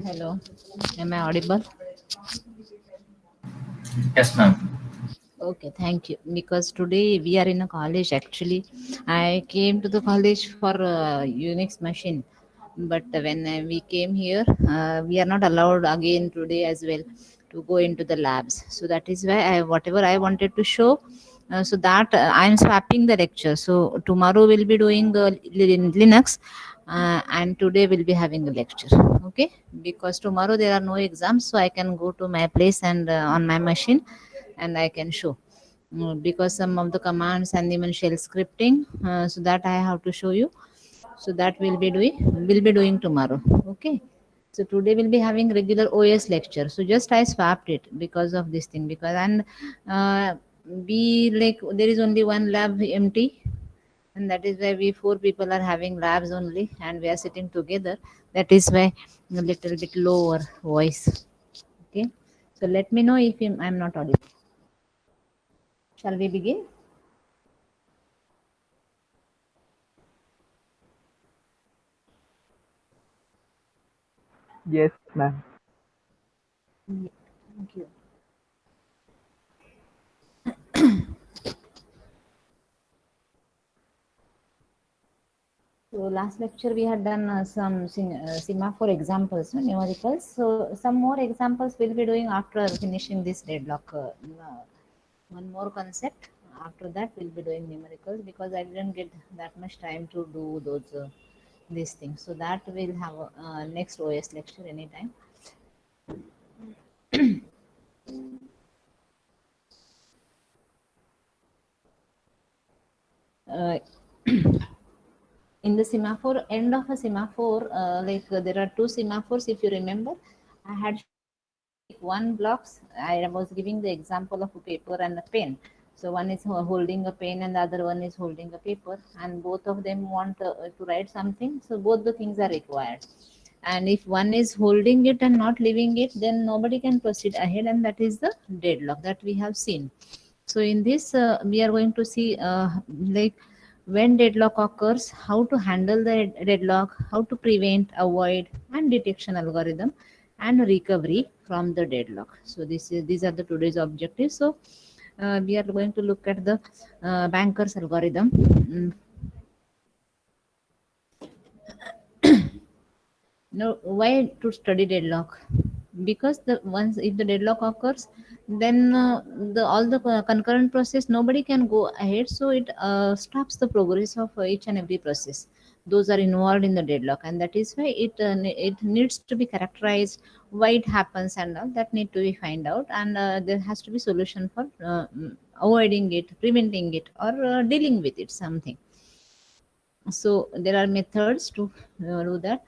Hello, am I audible? Yes, ma'am. Okay, thank you. Because today we are in a college actually. I came to the college for Unix machine, but when we came here, we are not allowed again today as well to go into the labs. So that is why whatever I wanted to show, so that I am swapping the lecture. So tomorrow we'll be doing Linux, and today we'll be having a lecture. Okay, because tomorrow there are no exams, so I can go to my place and on my machine, and I can show. Because some of the commands and even shell scripting, so that I have to show you. So that will be doing tomorrow. Okay, so today we'll be having regular OS lecture. So just I swapped it because of this thing, because and uh, we like there is only one lab empty, and that is why we four people are having labs only, and we are sitting together. That is why a little bit lower voice. Okay, so let me know if I'm not audible. Shall we begin? Yes, ma'am. Yeah, thank you. So last lecture we had done some semaphore examples, no, numericals. So some more examples we'll be doing after finishing this deadlock. One more concept. After that we'll be doing numericals, because I didn't get that much time to do those these things. So that we'll have next OS lecture anytime. Uh, in the semaphore, end of a semaphore, there are two semaphores, if you remember. I had shown you like one blocks. I was giving the example of a paper and a pen. So one is holding a pen and the other one is holding a paper, and both of them want to write something, so both the things are required. And if one is holding it and not leaving it, then nobody can proceed ahead, and that is the deadlock that we have seen. So in this, we are going to see like when deadlock occurs, how to handle the deadlock, how to prevent, avoid, and detection algorithm, and recovery from the deadlock. So these are the today's objectives. So we are going to look at the banker's algorithm. No, why to study deadlock? Because the once if the deadlock occurs, then the all the concurrent process nobody can go ahead, so it stops the progress of each and every process. Those are involved in the deadlock, and that is why it needs to be characterized, why it happens, and all that need to be find out, and there has to be solution for avoiding it, preventing it, or dealing with it something. So there are methods to do that.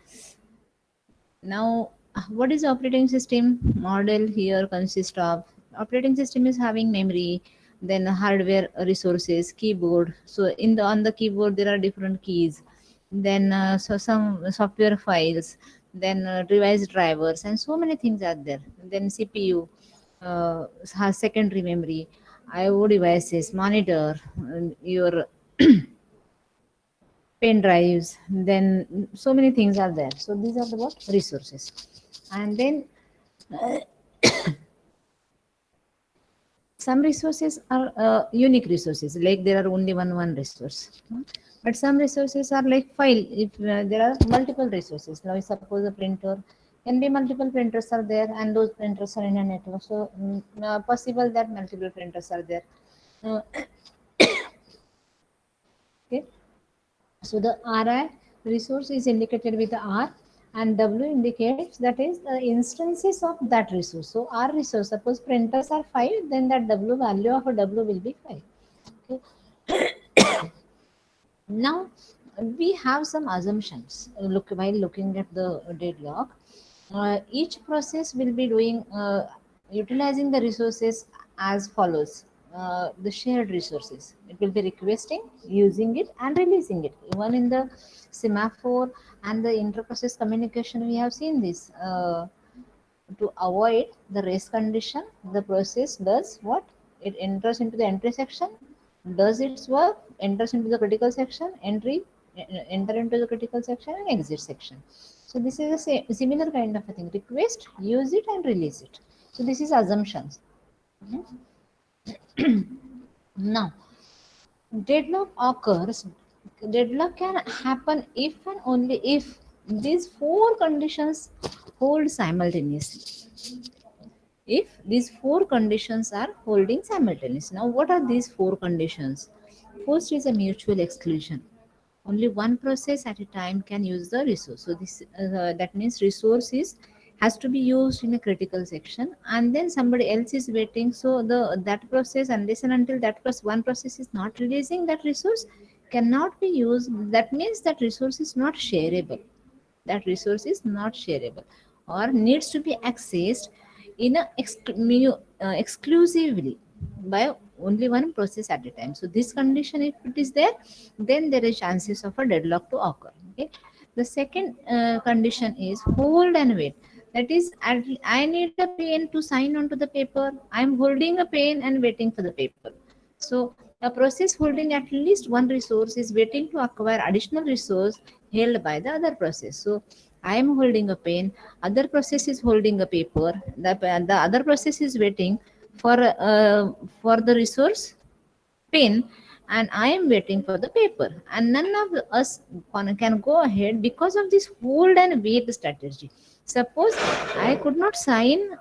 Now, what is operating system model here consist of? Operating system is having memory, then hardware resources, keyboard. So in the on the keyboard there are different keys, then so some software files, then device drivers, and so many things are there. Then CPU has secondary memory, IO devices, monitor, your pen drives, then so many things are there. So these are the what resources. And then some resources are unique resources, like there are only one resource. But some resources are like file, if there are multiple resources. Now suppose a printer, can be multiple printers are there, and those printers are in a network. So possible that multiple printers are there. uh, okay. So the Ri resource is indicated with the R, and W indicates that is the instances of that resource. So R resource, suppose printers are 5, then that W value of a W will be 5. Okay. Now we have some assumptions. Look, while looking at the deadlock, each process will be doing utilizing the resources as follows. The shared resources, it will be requesting, using it, and releasing it. Even in the semaphore and the interprocess communication, we have seen this. To avoid the race condition, the process does what? It enters into the entry section, does its work, enters into the critical section, entry, enter into the critical section and exit section. So this is a similar kind of a thing. Request, use it and release it. So this is assumptions. Now, deadlock occurs. Deadlock can happen if and only if these four conditions hold simultaneously. If these four conditions are holding simultaneously. Now, what are these four conditions? First is a mutual exclusion. Only one process at a time can use the resource. So this that means resource is has to be used in a critical section, and then somebody else is waiting. So the that process, unless and until that one process is not releasing that resource, cannot be used. That means that resource is not shareable. That resource is not shareable or needs to be accessed in a exclusively by only one process at a time. So this condition, if it is there, then there is chances of a deadlock to occur. Okay. The second condition is hold and wait. That is, I need a pen to sign onto the paper. I'm holding a pen and waiting for the paper. So a process holding at least one resource is waiting to acquire additional resource held by the other process. So I am holding a pen, other process is holding a paper, the other process is waiting for the resource pen, and I am waiting for the paper, and none of us can go ahead because of this hold and wait strategy. Suppose I could not sign,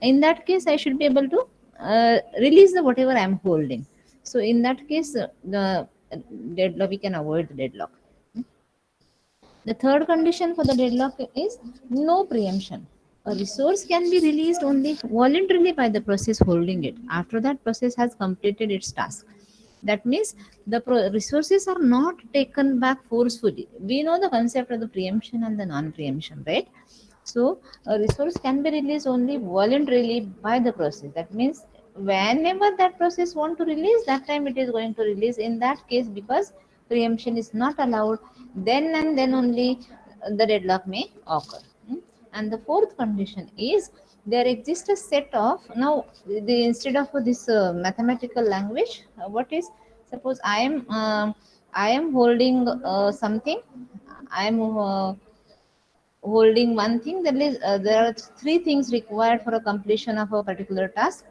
in that case I should be able to release the whatever I am holding. So in that case, the deadlock, we can avoid the deadlock. The third condition for the deadlock is no preemption. A resource can be released only voluntarily by the process holding it after that process has completed its task. That means the resources are not taken back forcefully. We know the concept of the preemption and the non-preemption, right? So a resource can be released only voluntarily by the process. That means whenever that process want to release, that time it is going to release. In that case, because preemption is not allowed, then and then only the deadlock may occur. And the fourth condition is there exists a set of, now the instead of this mathematical language, what is, suppose I am holding something. I am holding one thing. There are three things required for a completion of a particular task,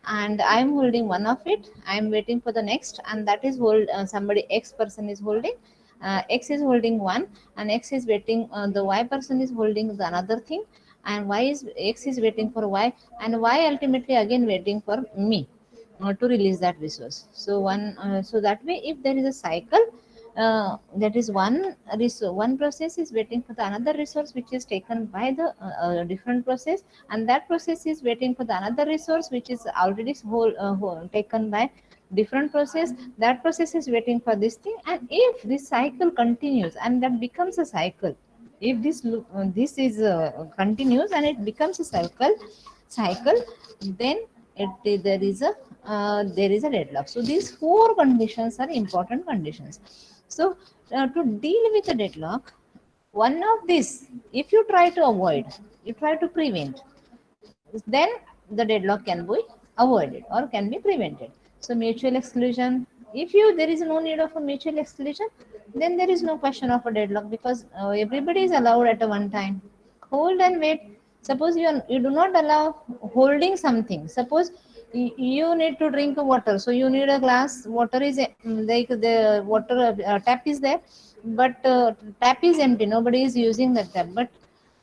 and I am holding one of it. I am waiting for the next, and that is somebody X person is holding. X is holding one, and X is waiting. The Y person is holding the another thing, and X is waiting for Y, and Y ultimately again waiting for me to release that resource. So so that way, if there is a cycle, that is one process is waiting for the another resource which is taken by the different process, and that process is waiting for the another resource which is already taken by different process. That process is waiting for this thing, and if this cycle continues and that becomes a cycle, if this is continues and it becomes a cycle, then there is a deadlock. So these four conditions are important conditions. So to deal with a deadlock, one of these, if you try to avoid, you try to prevent, then the deadlock can be avoided or can be prevented. So mutual exclusion, if you there is no need of a mutual exclusion, then there is no question of a deadlock, because everybody is allowed at a one time. Hold and wait. Suppose you do not allow holding something. Suppose you need to drink water, so you need a glass. Water is like the water tap is there, but tap is empty. Nobody is using that tap, but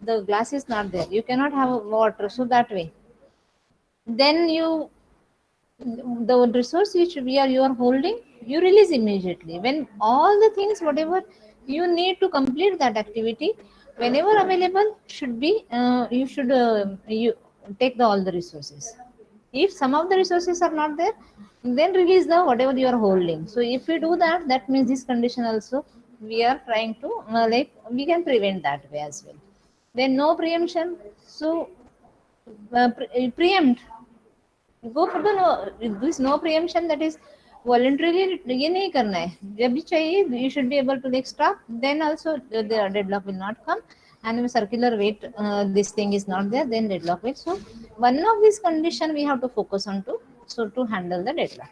the glass is not there. You cannot have water. So that way, then the resource which you are holding, you release immediately when all the things whatever you need to complete that activity, whenever available should be, you should you take all the resources. If some of the resources are not there, then release the whatever you are holding. So if we do that, that means this condition also we are trying to like we can prevent that way as well. Then no preemption. So preempt, go for the no, this no preemption, that is voluntarily ये नहीं करना है, जब भी चाहिए you should be able to like stop, then also the deadlock will not come. And if circular wait, this thing is not there, then deadlock will. So one of these condition we have to focus on to, so to handle the deadlock.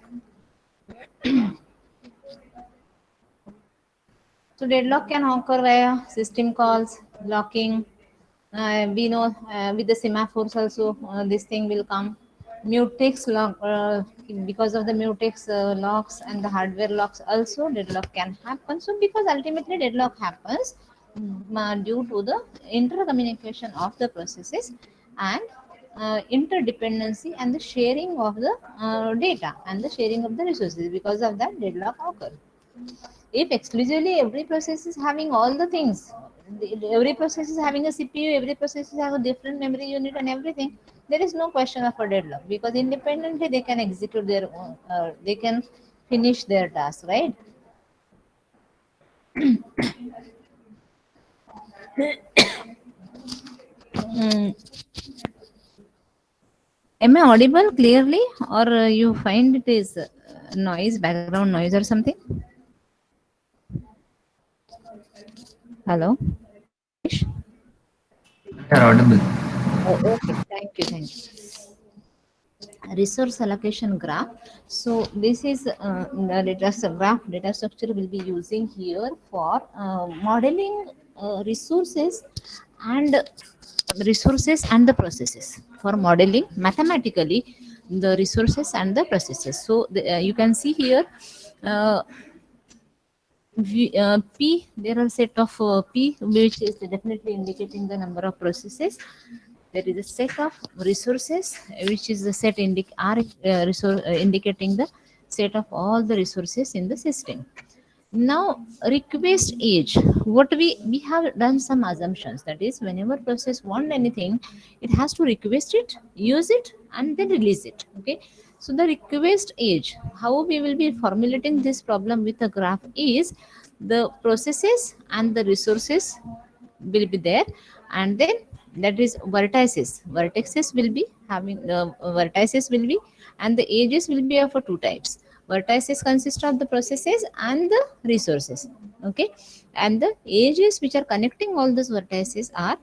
So deadlock can occur via system calls, locking. We know with the semaphores also this thing will come. Mutex lock, because of the mutex locks and the hardware locks also deadlock can happen. So because ultimately deadlock happens due to the intercommunication of the processes and interdependency and the sharing of the data and the sharing of the resources. Because of that deadlock occur. If exclusively every process is having all the things, every process is having a cpu, every process is having a different memory unit and everything, there is no question of a deadlock because independently they can execute their own, they can finish their task, right? Mm. Am I audible clearly, or you find it is noise, background noise or something? Hello. You are audible. Oh, okay. Thank you. Thank you. Resource allocation graph. So this is the data structure will be using here for modeling and resources and the processes, for modeling mathematically the resources and the processes. So you can see here uh, P, there are set of P, which is definitely indicating the number of processes. There is a set of resources, which is the set indicating the set of all the resources in the system. Now, request age. What we have done some assumptions. That is, whenever process want anything, it has to request it, use it, and then release it. Okay. So the request age. How we will be formulating this problem with a graph is the processes and the resources will be there, and then that is vertices will be having vertices will be, and the ages will be of two types. Vertices consist of the processes and the resources. Okay. And the ages which are connecting all those vertices are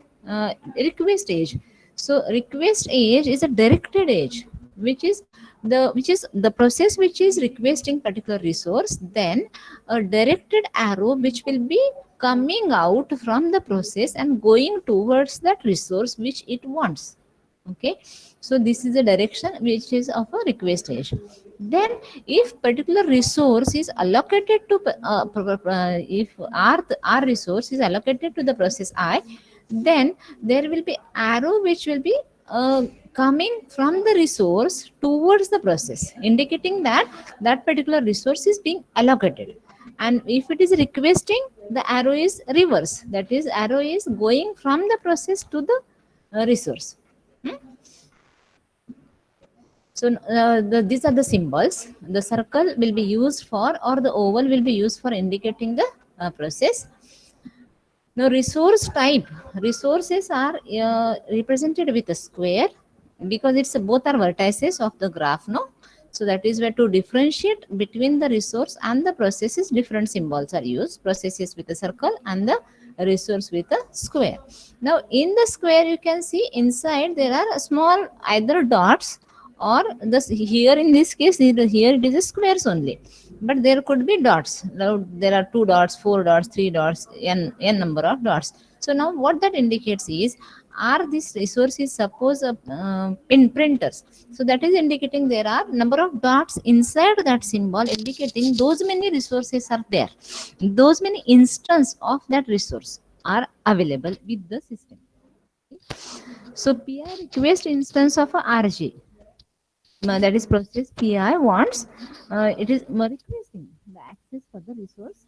request age. So request age is a directed age, which is the process which is requesting particular resource, then a directed arrow which will be coming out from the process and going towards that resource which it wants. Okay. So this is the direction which is of a request age. Then if particular resource is allocated to if r resource is allocated to the process I, then there will be arrow which will be coming from the resource towards the process, indicating that that particular resource is being allocated. And if it is requesting, the arrow is reverse, that is arrow is going from the process to the resource. Hmm? So these are the symbols. The circle will be used for, or the oval will be used for indicating the process. Now, resource type. Resources are represented with a square because it's both are vertices of the graph. No, so that is where to differentiate between the resource and the processes. Different symbols are used. Processes with a circle and the resource with a square. Now, in the square, you can see inside there are small either dots or this here in this case here it is a squares only, but there could be dots. Now there are two dots, four dots, three dots, n number of dots. So now what that indicates is, are these resources suppose in printers, so that is indicating there are number of dots inside that symbol, indicating those many resources are there, those many instance of that resource are available with the system. So pi request instance of a rg, that is process pi wants, it is requesting the access for the resource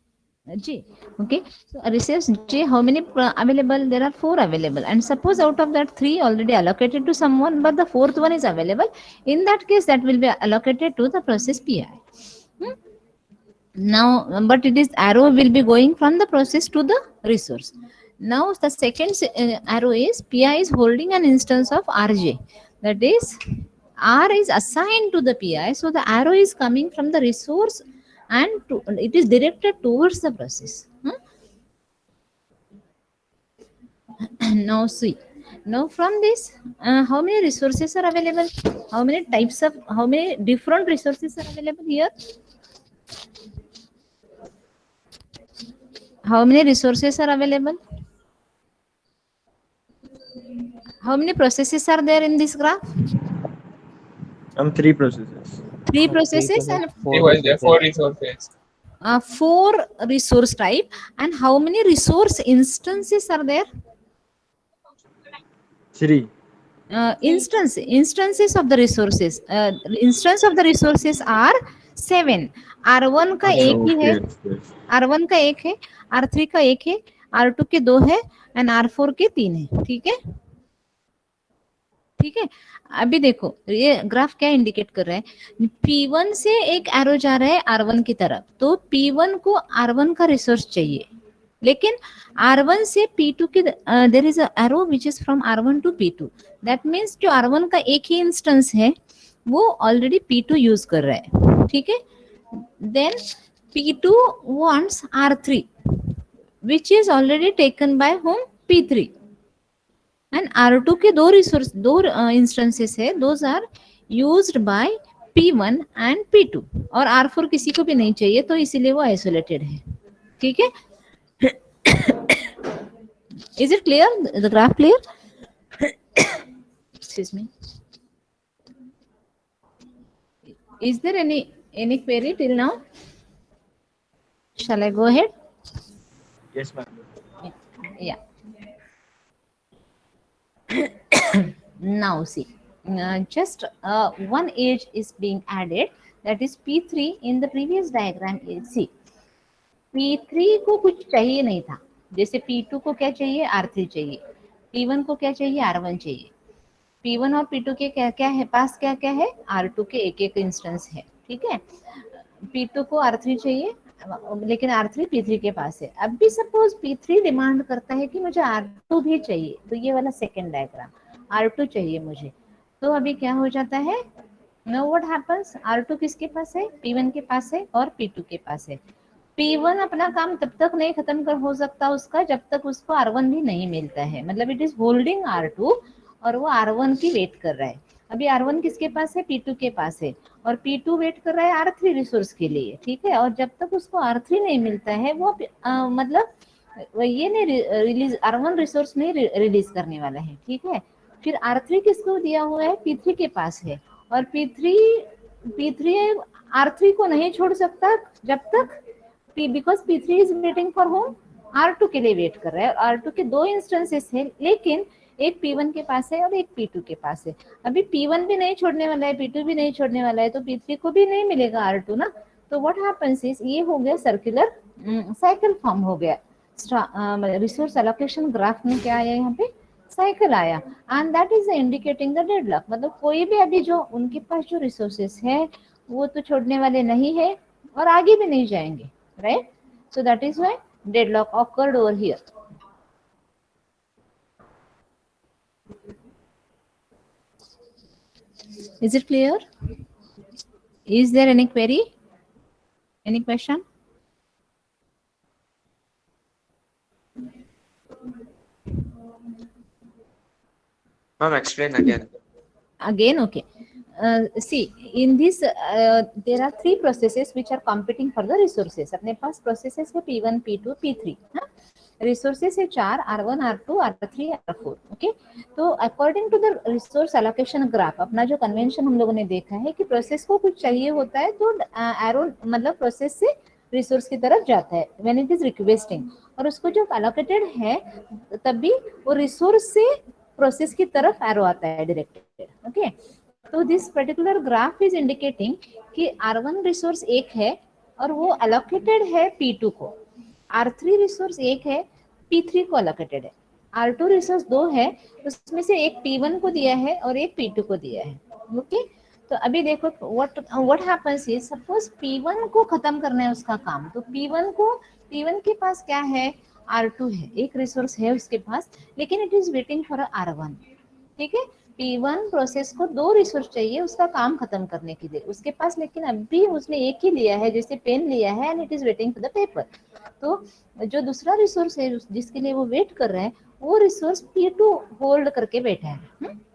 j. Okay. So a resource j, how many available? There are four available, and suppose out of that three already allocated to someone, but the fourth one is available. In that case, that will be allocated to the process pi. Hmm? Now, but it is arrow will be going from the process to the resource. Now the second arrow is pi is holding an instance of rj, that is r is assigned to the pi, so the arrow is coming from the resource and it is directed towards the process. Hmm? Now see, now from this how many resources are available, how many types of, how many different resources are available here? How many resources are available? How many processes are there in this graph? Three processes. Three Three processes process, and four Four resources. resources. four resource type. And how many resource instances are there? Three. Instances of the resources. Instance of the resources are 7. R1 का अच्छा, एक ही है, okay, okay. R1 का एक है, R3 का एक है, R2 के 2 है एंड R4 के 3 है. ठीक है, ठीक है. अभी देखो ये ग्राफ क्या इंडिकेट कर रहा है, P1 से एक एरो जा रहा है R1 की तरफ, तो P1 को R1 का रिसोर्स चाहिए, लेकिन R1 से P2 के there is arrow which is from R1 to P2. That means जो R1 का एक ही इंस्टेंस है वो ऑलरेडी P2 यूज कर रहा है. ठीक है, then P2 wants R3 which is already taken by whom? P3. And R2 के दो रिसोर्स, दो इंस्टेंसेस है, those are used by P1 and P2, और R4 किसी को भी नहीं चाहिए, तो इसीलिए वो आइसोलेटेड है. ठीक है, is it clear, the graph clear? Excuse me, is there any query till now? Shall I go ahead? Yes, ma'am. Yeah. Now see, just one edge is being added, that is P3. In the previous diagram, see, P3 को कुछ चाहिए नहीं था, जैसे P2 को क्या चाहिए, R3 चाहिए, P1 को क्या चाहिए, R1 चाहिए. P1 और P2 के क्या क्या है, पास क्या क्या है, R2 के एक एक इंस्टेंस है. ठीक है, P2 को R3 चाहिए, लेकिन R3 P3 के पास है. अब भी सपोज P3 डिमांड करता है कि मुझे R2 भी चाहिए, तो ये वाला सेकेंड डायग्राम, R2 चाहिए मुझे, तो अभी क्या हो जाता है, नो व्हाट हैपेंस, R2 किसके पास है, P1 के पास है और P2 के पास है. P1 अपना काम तब तक नहीं खत्म कर हो सकता उसका जब तक उसको R1 भी नहीं मिलता है, मतलब इट इज होल्डिंग R2 और वो R1 की वेट कर रहा है. अभी R1 किसके पास है, P2 के पास है, और P2 वेट कर रहा है R3 रिसोर्स के लिए. ठीक है, और जब तक उसको R3 नहीं मिलता है वो मतलब ये नहीं रिलीज, R1 रिसोर्स नहीं रिलीज करने वाला है. ठीक है, फिर R3 किसको दिया हुआ है, P3 के पास है, और P3 R3 को नहीं छोड़ सकता जब तक because P3 is waiting for home, R2 के लिए वेट कर रहा है, और R2 के दो इंस्टेंसेस है, लेकिन एक P1 के पास है और एक P2 के पास है. अभी P1 भी नहीं छोड़ने वाला है, P2 भी नहीं छोड़ने वाला है, तो P3 को भी नहीं मिलेगा R2 ना. तो व्हाट हैपेंस इज, ये हो गया सर्कुलर साइकिल फॉर्म हो गया. रिसोर्स एलोकेशन ग्राफ में क्या आया, यहाँ पे साइकिल आया, and that is indicating the deadlock. मतलब कोई भी अभी जो उनके पास जो रिसोर्सेस है वो तो छोड़ने वाले नहीं है और आगे भी नहीं जाएंगे, right? So that is why deadlock occurred over here. Is it clear? Is there any query, any question? Ma'am, explain again. Again, okay. See, in this there are three processes which are competing for the resources. अपने पास processes है P1, P2, P3. हाँ? Resources है 4, R1, R2, R3, R4. Okay? तो according to the resource allocation graph, अपना जो convention हम लोगों ने देखा है कि process को कुछ चाहिए होता है तो arrow मतलब process से रिसोर्स की तरफ जाता है व्हेन इट इज रिक्वेस्टिंग, और उसको जो अलोकेटेड है तब भी वो रिसोर्स से प्रोसेस की तरफ एरो आता है डायरेक्टेड. ओके, तो this particular graph is indicating कि R1 रिसोर्स एक है और वो अलोकेटेड है P2 को, R3 रिसोर्स एक है, P3 को अलोकेटेड है, R2 रिसोर्स 2 है, उसमें से एक P1 को दिया है और एक P2 को दिया है. ओके, तो अभी देखो what happens is, suppose P1 को खत्म करना है उसका काम, तो P1 के पास क्या है, R2 है, एक रिसोर्स है उसके पास, लेकिन it is waiting for R1. ठीक है, P1 प्रोसेस को दो रिसोर्स चाहिए उसका काम खत्म करने के लिए उसके पास, लेकिन अभी उसने एक ही लिया है, जैसे पेन लिया है and it is waiting for the paper. तो जो दूसरा रिसोर्स है जिसके लिए वो वेट कर रहा है वो रिसोर्स P2 होल्ड करके बैठा है,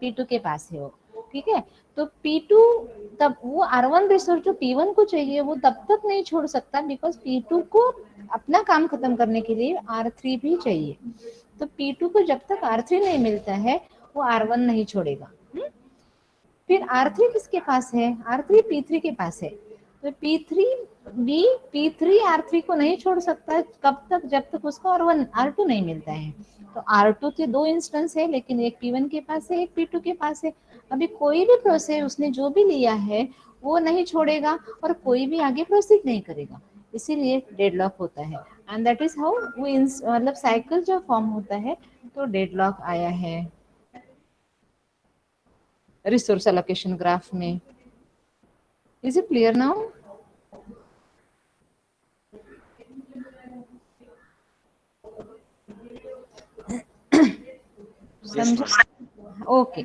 P2 के पास है वो. ठीक है, तो P2 तब वो R1 रिसोर्स जो P1 को चाहिए वो तब तक नहीं छोड़ सकता बिकॉज P2 को अपना काम खत्म करने के लिए R3 भी चाहिए। तो P2 को जब तक R3 नहीं मिलता है वो R1 नहीं छोड़ेगा। फिर R3 किसके पास है? R3 P3 के पास है। तो P3 भी P3 R3 को नहीं छोड़ सकता है कब तक? जब तक उसको R1 R2 नहीं मिलता है। तो R2 के दो इंस्टेंस है, लेकिन एक P1 के पास है, एक P2 के पास है। अभी कोई भी प्रोसेस उसने जो भी लिया है वो नहीं छोड़ेगा और कोई भी आगे प्रोसीड नहीं करेगा, इसीलिए डेडलॉक होता है। एंड दैट इज हाउ वो मतलब साइकिल जो फॉर्म होता है, तो डेडलॉक आया है रिसोर्स एलोकेशन ग्राफ में। Is it clear now? Yes, समझ? ma'am. ओके।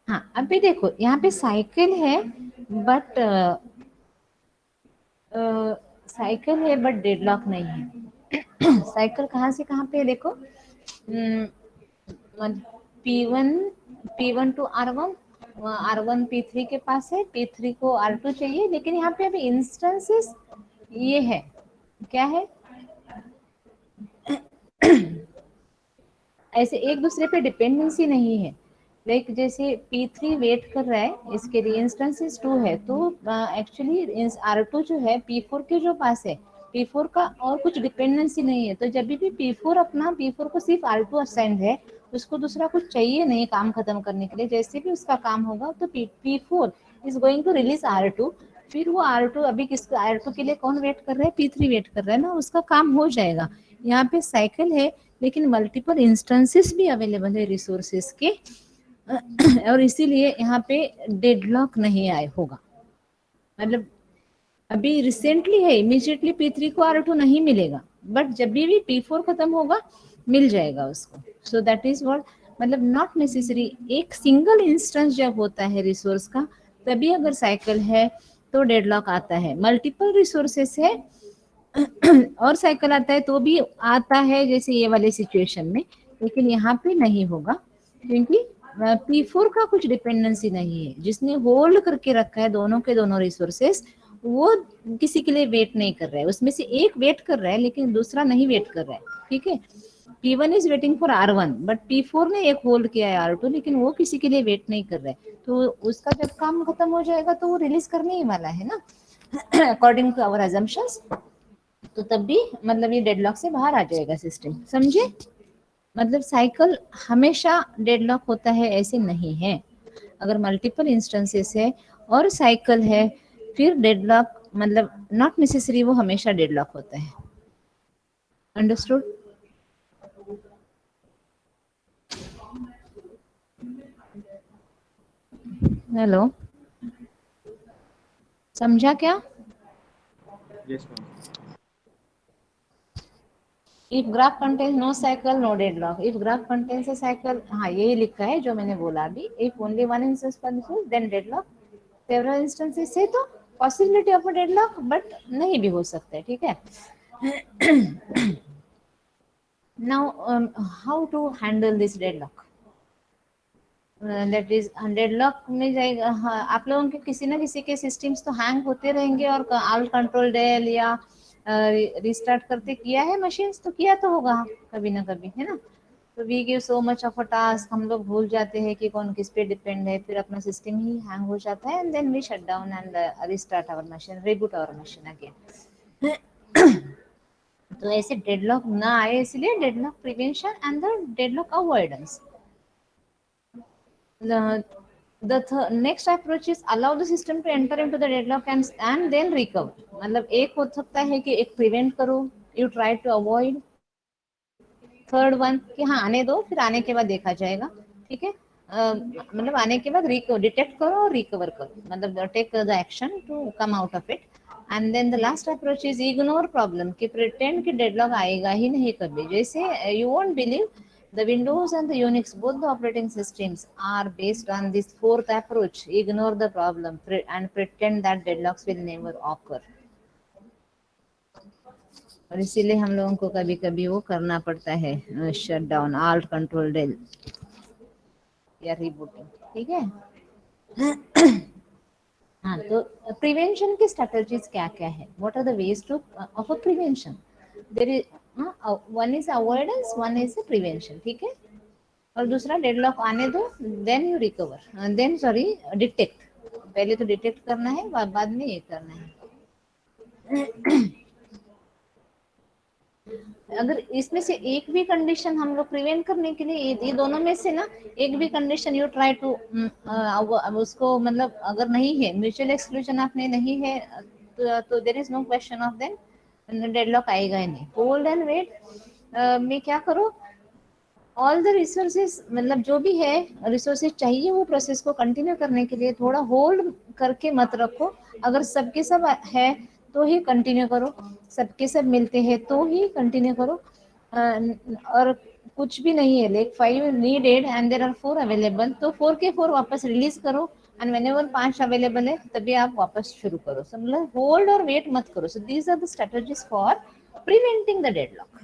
हाँ, अभी देखो यहाँ पे साइकिल है बट डेडलॉक नहीं है। साइकिल कहाँ से कहाँ पे है देखो, P1 टू R1 P3 के पास है, P3 को R2 चाहिए, लेकिन यहाँ पे अभी इंस्टेंसेस ये है, क्या है, ऐसे एक दूसरे पे डिपेंडेंसी नहीं है। लाइक जैसे P3 वेट कर रहा है, इसके लिए इंस्टेंसेस 2 है, तो एक्चुअली R2 जो है P4 के जो पास है, P4 का और कुछ डिपेंडेंसी नहीं है। तो जब भी P4 को सिर्फ R2 असाइंड है, उसको दूसरा कुछ चाहिए नहीं काम खत्म करने के लिए। जैसे भी उसका काम होगा तो P4 is going to release R2। फिर वो R2 अभी किसका, R2 के लिए कौन वेट कर रहा है? P3 वेट कर रहा है ना, उसका काम हो जाएगा। यहाँ पे साइकिल है लेकिन मल्टीपल इंस्टेंसेस भी अवेलेबल है रिसोर्सेस के, और इसीलिए यहाँ पे डेडलॉक नहीं आए होगा। मतलब अभी रिसेंटली है, इमीडिएटली P3 को R2 नहीं मिलेगा, बट जब भी P4 खत्म होगा मिल जाएगा उसको। सो दैट इज व्हाट, मतलब नॉट नेसेसरी एक सिंगल इंस्टेंस जब होता है रिसोर्स का, तभी अगर साइकिल है तो डेडलॉक आता है। मल्टीपल रिसोर्सेस है और साइकिल आता है तो भी आता है, जैसे ये वाले सिचुएशन में, लेकिन यहाँ पे नहीं होगा क्योंकि P4 का कुछ डिपेंडेंसी नहीं है। जिसने होल्ड करके रखा है दोनों के दोनों रिसोर्सेस, वो किसी के लिए वेट नहीं कर रहा है। उसमें से एक वेट कर रहा है लेकिन दूसरा नहीं वेट कर रहा है, ठीक है। P1 is waiting for R1 but P4 ने एक होल्ड किया है R2, लेकिन वो किसी के लिए वेट नहीं कर रहा है। तो उसका जब काम खत्म हो जाएगा तो वो रिलीज करने ही वाला है ना, अकॉर्डिंग टू आवर अजम्पशंस। तो तब भी मतलब ये डेडलॉक से बाहर आ जाएगा सिस्टम, समझे? मतलब साइकिल हमेशा डेडलॉक होता है ऐसे नहीं है। अगर मल्टीपल इंस्टेंसेस है और साइकिल है, फिर डेडलॉक मतलब नॉट नेसेसरी वो हमेशा डेडलॉक होता है। अंडरस्टूड? हेलो, समझा क्या? Yes, ma'am. If graph contains no cycle no deadlock, if graph contains a cycle, हाँ यही लिखा है जो मैंने बोला अभी। If only one instance then deadlock, several instances से तो possibility of a deadlock but नहीं भी हो सकता है, ठीक है। Now how to handle this deadlock, that is deadlock में जाएगा। हाँ, आप लोगों के किसी ना किसी के सिस्टम्स तो हैंग होते रहेंगे और ऑल कंट्रोल डेल या रिस्टार्ट करते किया है मशीन्स, तो किया तो होगा कभी ना कभी, है ना। तो we give so much of a task, हम लोग भूल जाते हैं कि कौन किस पे डिपेंड है, फिर अपना सिस्टम ही हैंग हो जाता है and then we shut down and restart our machine, reboot our machine again. तो ऐसे डेडलॉक ना आए, इसलिए deadlock prevention and the deadlock avoidance. The next approach is allow the system to enter into the deadlock and then recover. मतलब एक हो सकता है कि एक प्रिवेंट करो, you try to avoid. Third one कि हाँ आने दो, फिर आने के बाद देखा जाएगा, ठीक है। मतलब आने के बाद डिटेक्ट करो और रिकवर करो, मतलब take the action to come out of it. And then the last approach is ignore problem, कि प्रिटेंड कि डेडलॉक आएगा ही नहीं कभी। जैसे you won't believe, the Windows and the Unix, both the operating systems are based on this fourth approach: ignore the problem and pretend that deadlocks will never occur. और इसीलिए हम लोगों को कभी कभी वो करना पड़ता है, shut down, alt control del या रिबूटिंग, ठीक है। हाँ, तो प्रिवेंशन की स्ट्रेटजीज क्या क्या है, what are the ways to of a prevention, there is one is avoidance, one is prevention, ठीक है। और दूसरा डेडलॉक आने दो, then you recover, then sorry detect, पहले तो डिटेक्ट करना है, बाद में ये करना है। अगर इसमें से एक भी कंडीशन हम लोग प्रिवेंट करने के लिए, ये दोनों में से ना एक भी कंडीशन यू ट्राई टू उसको, मतलब अगर नहीं है, म्यूचुअल एक्सक्लूजन आपने नहीं है, तो there is no question of then deadlock आएगा ही नहीं। होल्ड एंड वेट में क्या करो, ऑल द रिसोर्सेज, मतलब जो भी है रिसोर्सेज चाहिए वो प्रोसेस को कंटिन्यू करने के लिए, थोड़ा होल्ड करके मत रखो। अगर सबके सब है तो ही कंटिन्यू करो, सबके सब मिलते हैं तो ही कंटिन्यू करो। और कुछ भी नहीं है, like 5 needed and there are 4 available, तो 4 के 4 वापस रिलीज करो, एंड वेन एवर 5 अवेलेबल है तभी आप वापस शुरू करो। सो मतलब होल्ड और वेट मत करो। So these are the strategies for preventing the deadlock.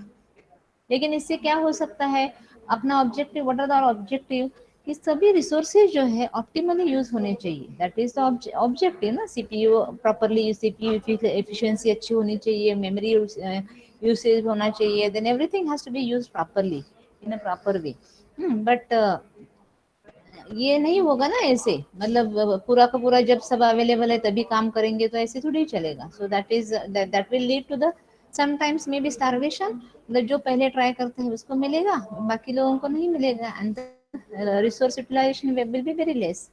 लेकिन इससे क्या हो सकता है, अपना objective, what are the objective, कि सभी रिसोर्सेज जो है ऑप्टिमली यूज होने चाहिए, दैट इज द ऑब्जेक्टिव ना। सीपीयू प्रॉपर्ली, सीपीयू एफिशिएंसी अच्छी होनी चाहिए, मेमोरी यूसेज होना चाहिए, then everything has to be used properly in a proper way. But ये नहीं होगा ना ऐसे, मतलब पूरा का पूरा जब सब अवेलेबल है तभी काम करेंगे, तो ऐसे थोड़ी चलेगा। So that is that will lead to the sometimes may be starvation, मतलब जो पहले ट्राई करते हैं उसको मिलेगा, बाकी लोगों को नहीं मिलेगा, and resource utilization will be very less.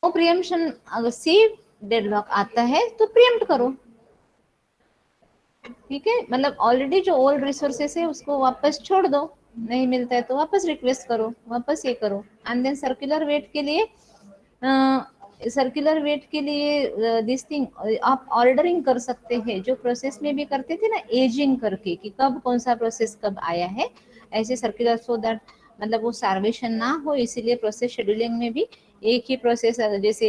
Preemption, अगर सी डेडलॉक आता है तो प्रियम्प्ट करो, ठीक है। मतलब ऑलरेडी जो ओल्ड रिसोर्सेस है उसको वापस छोड़ दो, नहीं मिलता है तो वापस रिक्वेस्ट करो, वापस ये करो। एंड देन सर्कुलर वेट के लिए, सर्कुलर वेट के लिए दिस थिंग आप ऑर्डरिंग कर सकते हैं, जो प्रोसेस में भी करते थे ना, एजिंग करके कि कब कौन सा प्रोसेस कब आया है, ऐसे सर्कुलर, सो दैट मतलब वो सार्वेशन ना हो, इसीलिए प्रोसेस शेड्यूलिंग में भी एक ही प्रोसेस, जैसे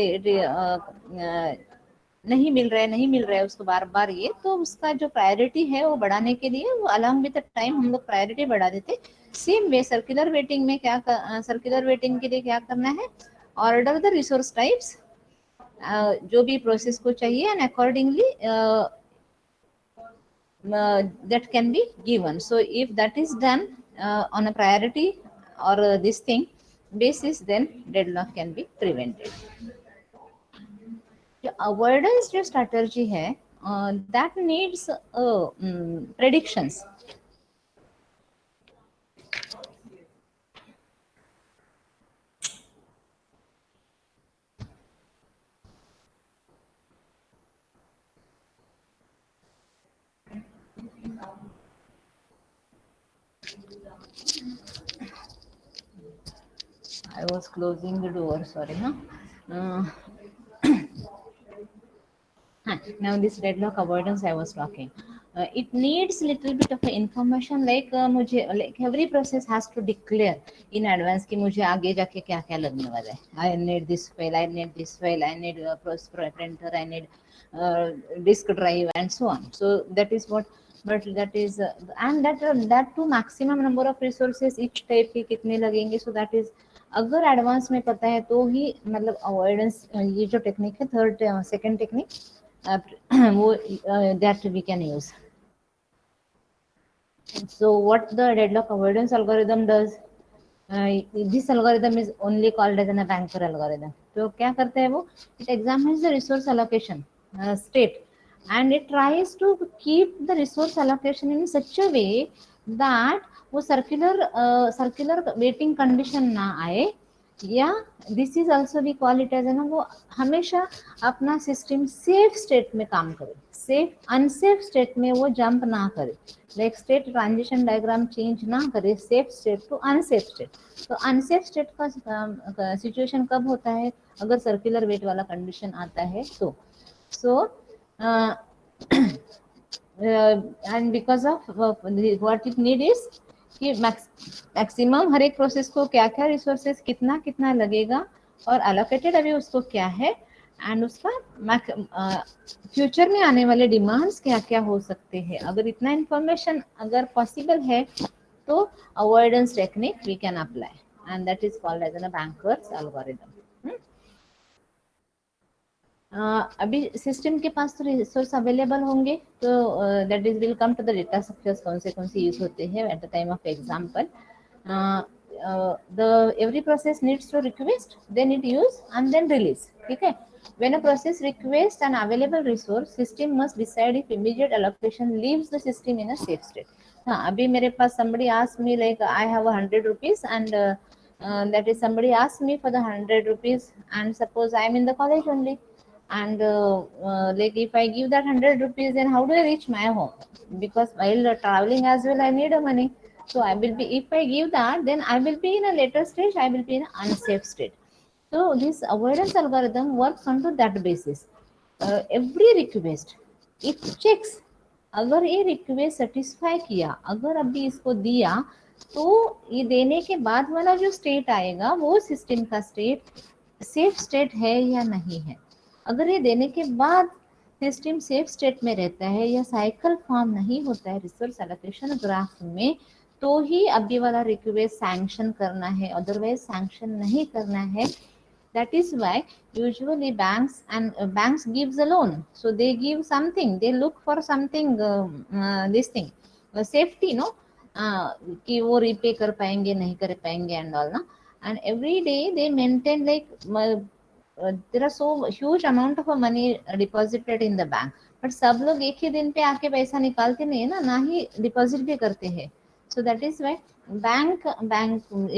नहीं मिल रहा है, नहीं मिल रहा है उसको बार बार, ये तो उसका जो प्रायोरिटी है वो बढ़ाने के लिए, वो अलॉन्ग विद द टाइम हम लोग प्रायोरिटी बढ़ा देते। सेम वे सर्कुलर वेटिंग में क्या, सर्कुलर वेटिंग के लिए क्या करना है, ऑर्डर द रिसोर्स टाइप्स, जो भी प्रोसेस को चाहिए, and accordingly that can be given. So if that is done on a priority or this thing basis, then deadlock can be prevented. जो अवॉइडेंस जो स्ट्रैटेजी है, that needs predictions. I was closing the door, sorry, huh? Uh, now this deadlock avoidance I was talking, it needs little bit of information, like मुझे, like every process has to declare in advance कि मुझे आगे जाके क्या क्या लगने वाला है। I need this file, I need this file, I need a printer, I need disk drive and so on. So that is what, but that is and that to maximum number of resources each type के कितने लगेंगे, so that is अगर advance में पता है तो ही, मतलब avoidance, ये जो टेक्निक है, थर्ड सेकंड टेक्निक, वो that we can use. So what the deadlock avoidance algorithm does, this algorithm is only called as a banker algorithm. तो क्या करता है वो, it examines the resource allocation state, and it tries to keep the resource allocation in such a way that वो circular waiting condition ना आए, या this is also we call it as ना, वो हमेशा अपना सिस्टम सेफ स्टेट में काम करे, सेफ अनसेफ स्टेट में वो जंप ना करे, like state transition diagram change ना करे, safe state to unsafe state. तो अनसेफ स्टेट का सिचुएशन कब होता है, अगर सर्कुलर वेट वाला कंडीशन आता है तो। So and because of what it need is कि मैक्सिमम हर एक प्रोसेस को क्या क्या रिसोर्सेस कितना कितना लगेगा, और अलोकेटेड अभी उसको क्या है, एंड उसका फ्यूचर में आने वाले डिमांड्स क्या क्या हो सकते हैं। अगर इतना इंफॉर्मेशन अगर पॉसिबल है तो avoidance technique we can apply, and that is called as a banker's algorithm. अभी सिस्टम के पास तो रिसोर्स अवेलेबल होंगे, तो that is will come to the data structures कौन से यूज होते हैं at the time of example. The every process needs to request, then it use and then release. ठीक है, when a process requests an available resource, system must decide if immediate allocation leaves the system in a safe state. हाँ, अभी मेरे पास somebody asked me like I have 100 rupees and that is somebody asked me for the 100 rupees, and suppose I am in the college only, and like if I give that 100 rupees, then how do I reach my home? Because while traveling as well I need a money. So I will be, if I give that, then I will be in a later stage, I will be in an unsafe state. So this avoidance algorithm works on to that basis. Every request it checks, अगर ये request satisfy किया, अगर अभी इसको दिया, तो ये देने के बाद वाला जो स्टेट आएगा वो सिस्टम का स्टेट सेफ स्टेट है या नहीं है. अगर ये देने के बाद सिस्टम सेफ स्टेट में रहता है या साइकिल फॉर्म नहीं होता है रिसोर्स एलोकेशन ग्राफ में, तो ही अभी वाला रिक्वेस्ट सैंक्शन करना है, अदरवाइज सैंक्शन नहीं करना है. That is why usually banks gives a loan, so they give something, they look for something, this thing, safety, no, कि वो repay कर पाएंगे नहीं कर पाएंगे and all ना. And every day they maintain like there are so huge amount of money deposited in the bank, but सब लोग एक ही दिन पे आके पैसा निकालते नहीं है ना ही डिपॉजिट भी करते हैं. So that is why bank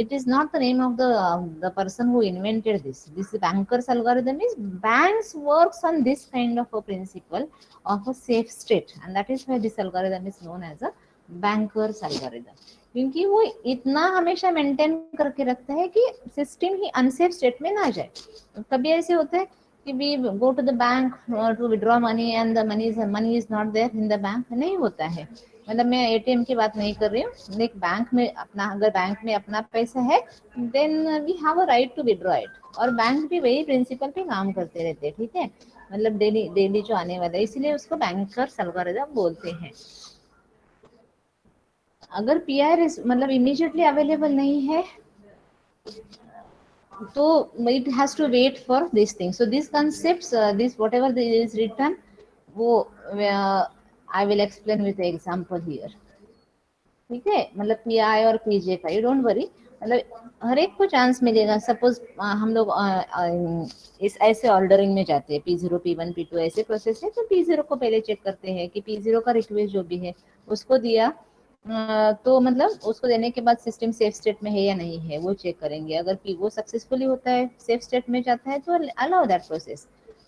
it is not the name of the person who invented this banker's algorithm. Is banks works on this kind of a principle of a safe state, and that is why this algorithm is known as a banker's algorithm. क्योंकि वो इतना हमेशा maintain करके रखता है कि system ही unsafe state में ना जाए. कभी ऐसे होता है कि we go to the bank to withdraw money and the money is not there in the bank. नहीं होता है, मतलब मैं एटीएम की बात नहीं कर रही हूँ, लेकिन बैंक में अपना, अगर बैंक में अपना पैसा है, then we have a right to withdraw it. और बैंक भी वही प्रिंसिपल पे काम करते रहते हैं. ठीक है, मतलब डेली डेली जो आने वाला है, इसलिए उसको बैंकर्स एल्गोरिथम बोलते हैं. अगर पीआई मतलब इमीडिएटली अवेलेबल नहीं है, तो it has to wait for this thing. So these concepts, this whatever is written, वो I will explain with the example here. ठीक है, मतलब पीआई और पीजे का, यू डोंट वरी, मतलब हर एक को चांस मिलेगा. सपोज हम लोग इस ऐसे ऑर्डरिंग में जाते हैं, P0 P1 P2 ऐसे प्रोसेस है, तो P0 को पहले चेक करते हैं कि P0 का रिक्वेस्ट जो भी है उसको दिया, तो मतलब उसको देने के बाद सिस्टम सेफ स्टेट में है या नहीं है वो चेक करेंगे. अगर वो सक्सेसफुली होता है, सेफ स्टेट में जाता है, तो allow that process.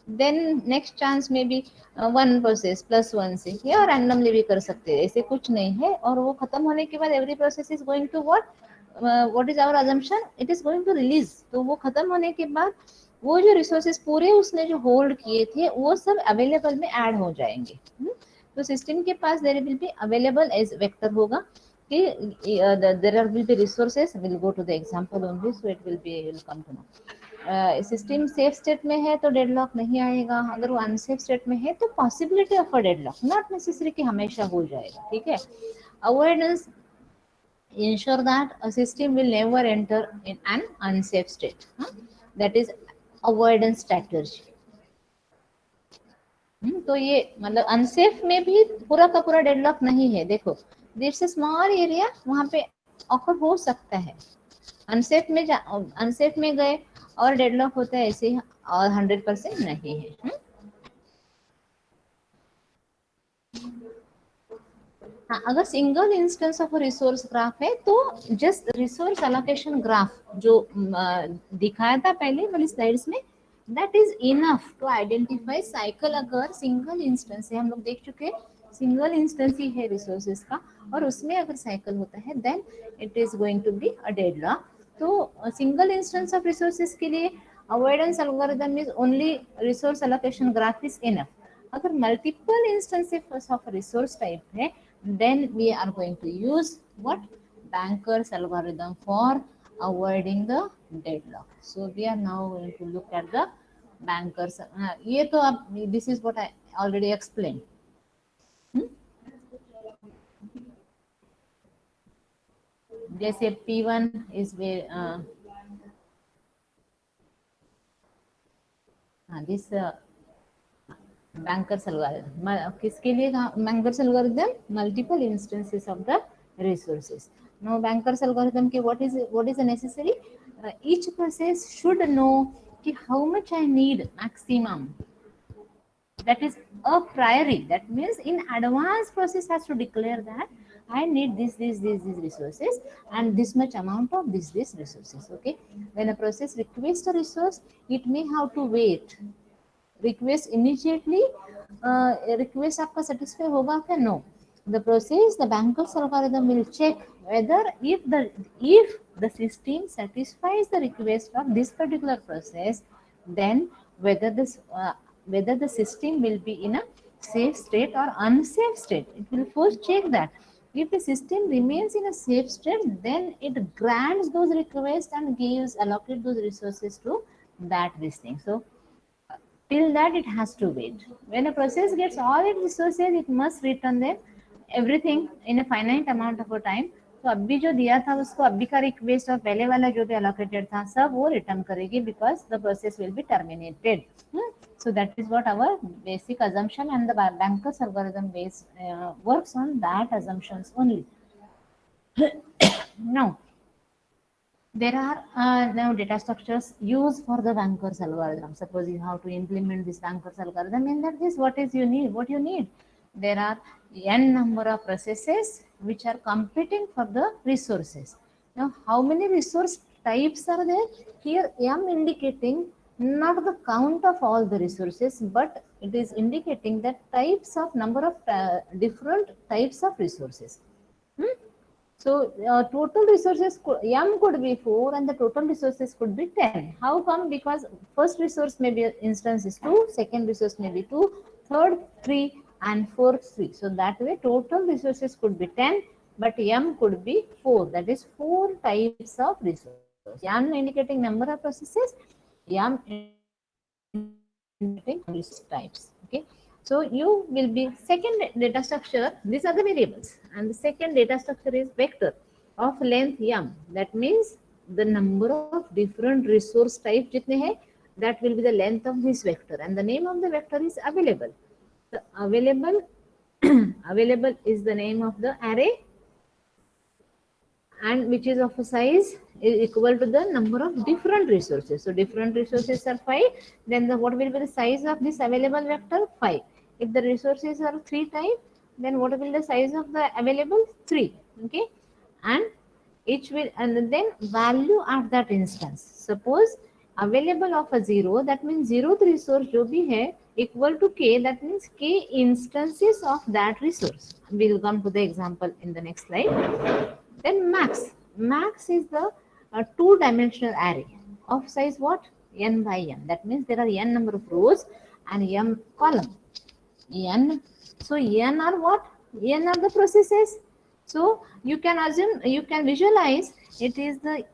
Then next chance में भी वन प्रोसेस +1 से, या रैंडमली भी कर सकते हैं, ऐसे कुछ नहीं है. और वो खत्म होने के बाद every process is going to what is our assumption, it is going to release. तो वो खत्म होने के बाद वो जो रिसोर्सेज पूरे उसने जो होल्ड किए थे वो सब अवेलेबल में ऐड हो जाएंगे. तो सिस्टम के पास there will be available as vector होगा कि there will be resources, will go to the example only, so it will come to know. System safe state में है तो डेडलॉक नहीं आएगा, अगर वो अनसेफ स्टेट में है तो possibility of a deadlock, not necessary कि हमेशा हो जाएगा. ठीक है, avoidance ensure that a system will never enter in an unsafe state. That is avoidance strategy. तो ये मतलब अनसेफ में भी पूरा का पूरा डेडलॉक नहीं है. देखो, दिस स्मॉल एरिया वहां पे ऑफर हो सकता है. अनसेफ में गए और डेडलॉक होता है ऐसे, और 100% नहीं है. हाँ, अगर single instance of resource graph है तो जस्ट रिसोर्स एलोकेशन ग्राफ जो दिखाया था पहले वाली स्लाइड्स में, that is enough to identify cycle. अगर सिंगल इंस्टेंस है, हम लोग देख चुके हैं सिंगल इंस्टेंस ही है रिसोर्सेज का, और उसमें अगर साइकिल होता है then it is going to be a deadlock. तो सिंगल इंस्टेंस ऑफ रिसोर्सेज के लिए avoidance algorithm is only resource allocation graph is enough. अगर multiple instances of resource type है, then we are going to use what banker's algorithm for avoiding the deadlock. So we are now going to look at the bankers. ये तो आप, this is what I already explained. जैसे P1 is this Banker's algorithm. किसके लिए Banker's algorithm? Multiple instances of the resources. Now Banker's algorithm के what is necessary? Each process should know कि how much I need maximum. That is a priori. That means in advance process has to declare that I need these resources and this much amount of these resources. Okay. When a process requests a resource, it may have to wait. Request immediately. Request आपका satisfy होगा क्या? No. The process, the Banker's algorithm will check whether if the system satisfies the request of this particular process, then whether the system will be in a safe state or unsafe state. It will first check that. If the system remains in a safe state, then it grants those requests and allocate those resources to this thing. So till that it has to wait. When a process gets all its resources, it must return them everything in a finite amount of a time. तो अभी जो दिया था उसको अभी का request और पहले वाला जो भी allocated था सब वो रिटर्न करेगी because the process will be terminated. So that is what our basic assumption, and the Banker's algorithm works on that assumptions only. Now there are now data structures used for the Banker's algorithm. Suppose you have to implement this Banker's algorithm. In that case, what you need? There are n number of processes which are competing for the resources. Now, how many resource types are there? Here, I am indicating not the count of all the resources, but it is indicating that number of different types of resources. So total resources M could be 4 and the total resources could be 10. How come? Because first resource may be instance is 2, second resource may be 2, third 3 and fourth 3. So that way total resources could be 10, but M could be 4. That is 4 types of resources. M indicating number of processes, M indicating resource types. Okay. So you will be second data structure. These are the variables, and the second data structure is vector of length m. That means the number of different resource types jitne hai, that will be the length of this vector, and the name of the vector is available. The available available is the name of the array, and which is of a size is equal to the number of different resources. So different resources are 5. Then what will be the size of this available vector? 5. If the resources are 3 type, then what will be the size of the available? 3. Okay, and each will, and then value at that instance. Suppose available of a 0, that means 0th resource जो भी है equal to k, that means k instances of that resource. We will come to the example in the next slide. Then max is the two-dimensional array of size what? N by m. That means there are n number of rows and m column. N. So n are what? N are the processes. So you can assume, you can visualize it is the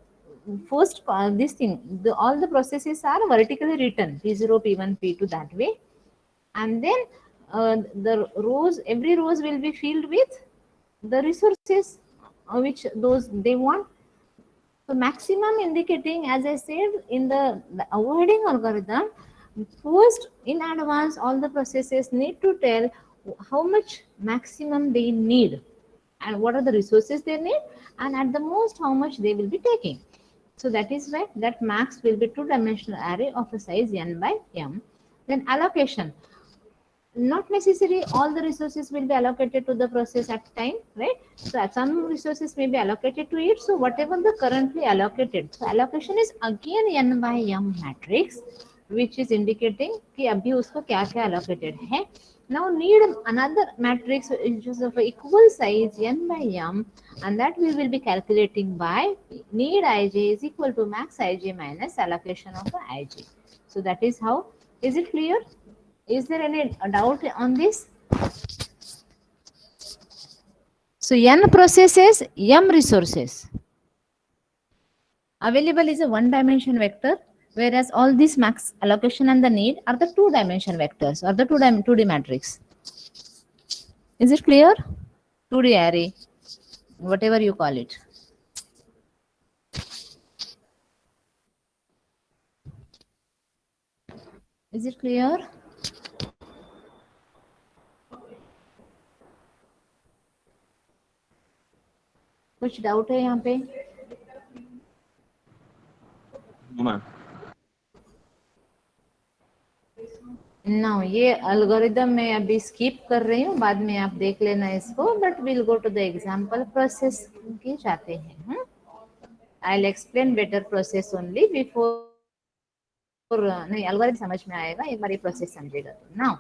first this thing. All the processes are vertically written P0, P1, P2 that way, and then the rows, every rows will be filled with the resources which those they want. So maximum indicating, as I said, in the avoiding algorithm, first in advance all the processes need to tell how much maximum they need and what are the resources they need, and at the most how much they will be taking. So that is why that max will be two-dimensional array of a size n by m. Then allocation. Not necessary all the resources will be allocated to the process at time, right? So some resources may be allocated to it. So whatever the currently allocated, so allocation is again n by m matrix, which is indicating कि अभी उसको क्या क्या allocated है. Now need another matrix which is of equal size n by m, and that we will be calculating by need ij is equal to max ij minus allocation of ij. So that is how. Is it clear? Is there any doubt on this? So n processes, m resources. Available is a one-dimension vector, whereas all this max allocation and the need are the two-dimension vectors or the 2D matrix. Is it clear? 2D array, whatever you call it. Is it clear? कुछ doubt है यहाँ पे? No, ma'am. ना, ये algorithm मैं अभी skip कर रही हूँ, बाद में आप देख लेना इसको, but will go to the example process के जाते हैं. I will explain better process only before. नहीं, अल्गोरिथम समझ में आएगा, एक बार ये प्रोसेस समझेगा तो. Now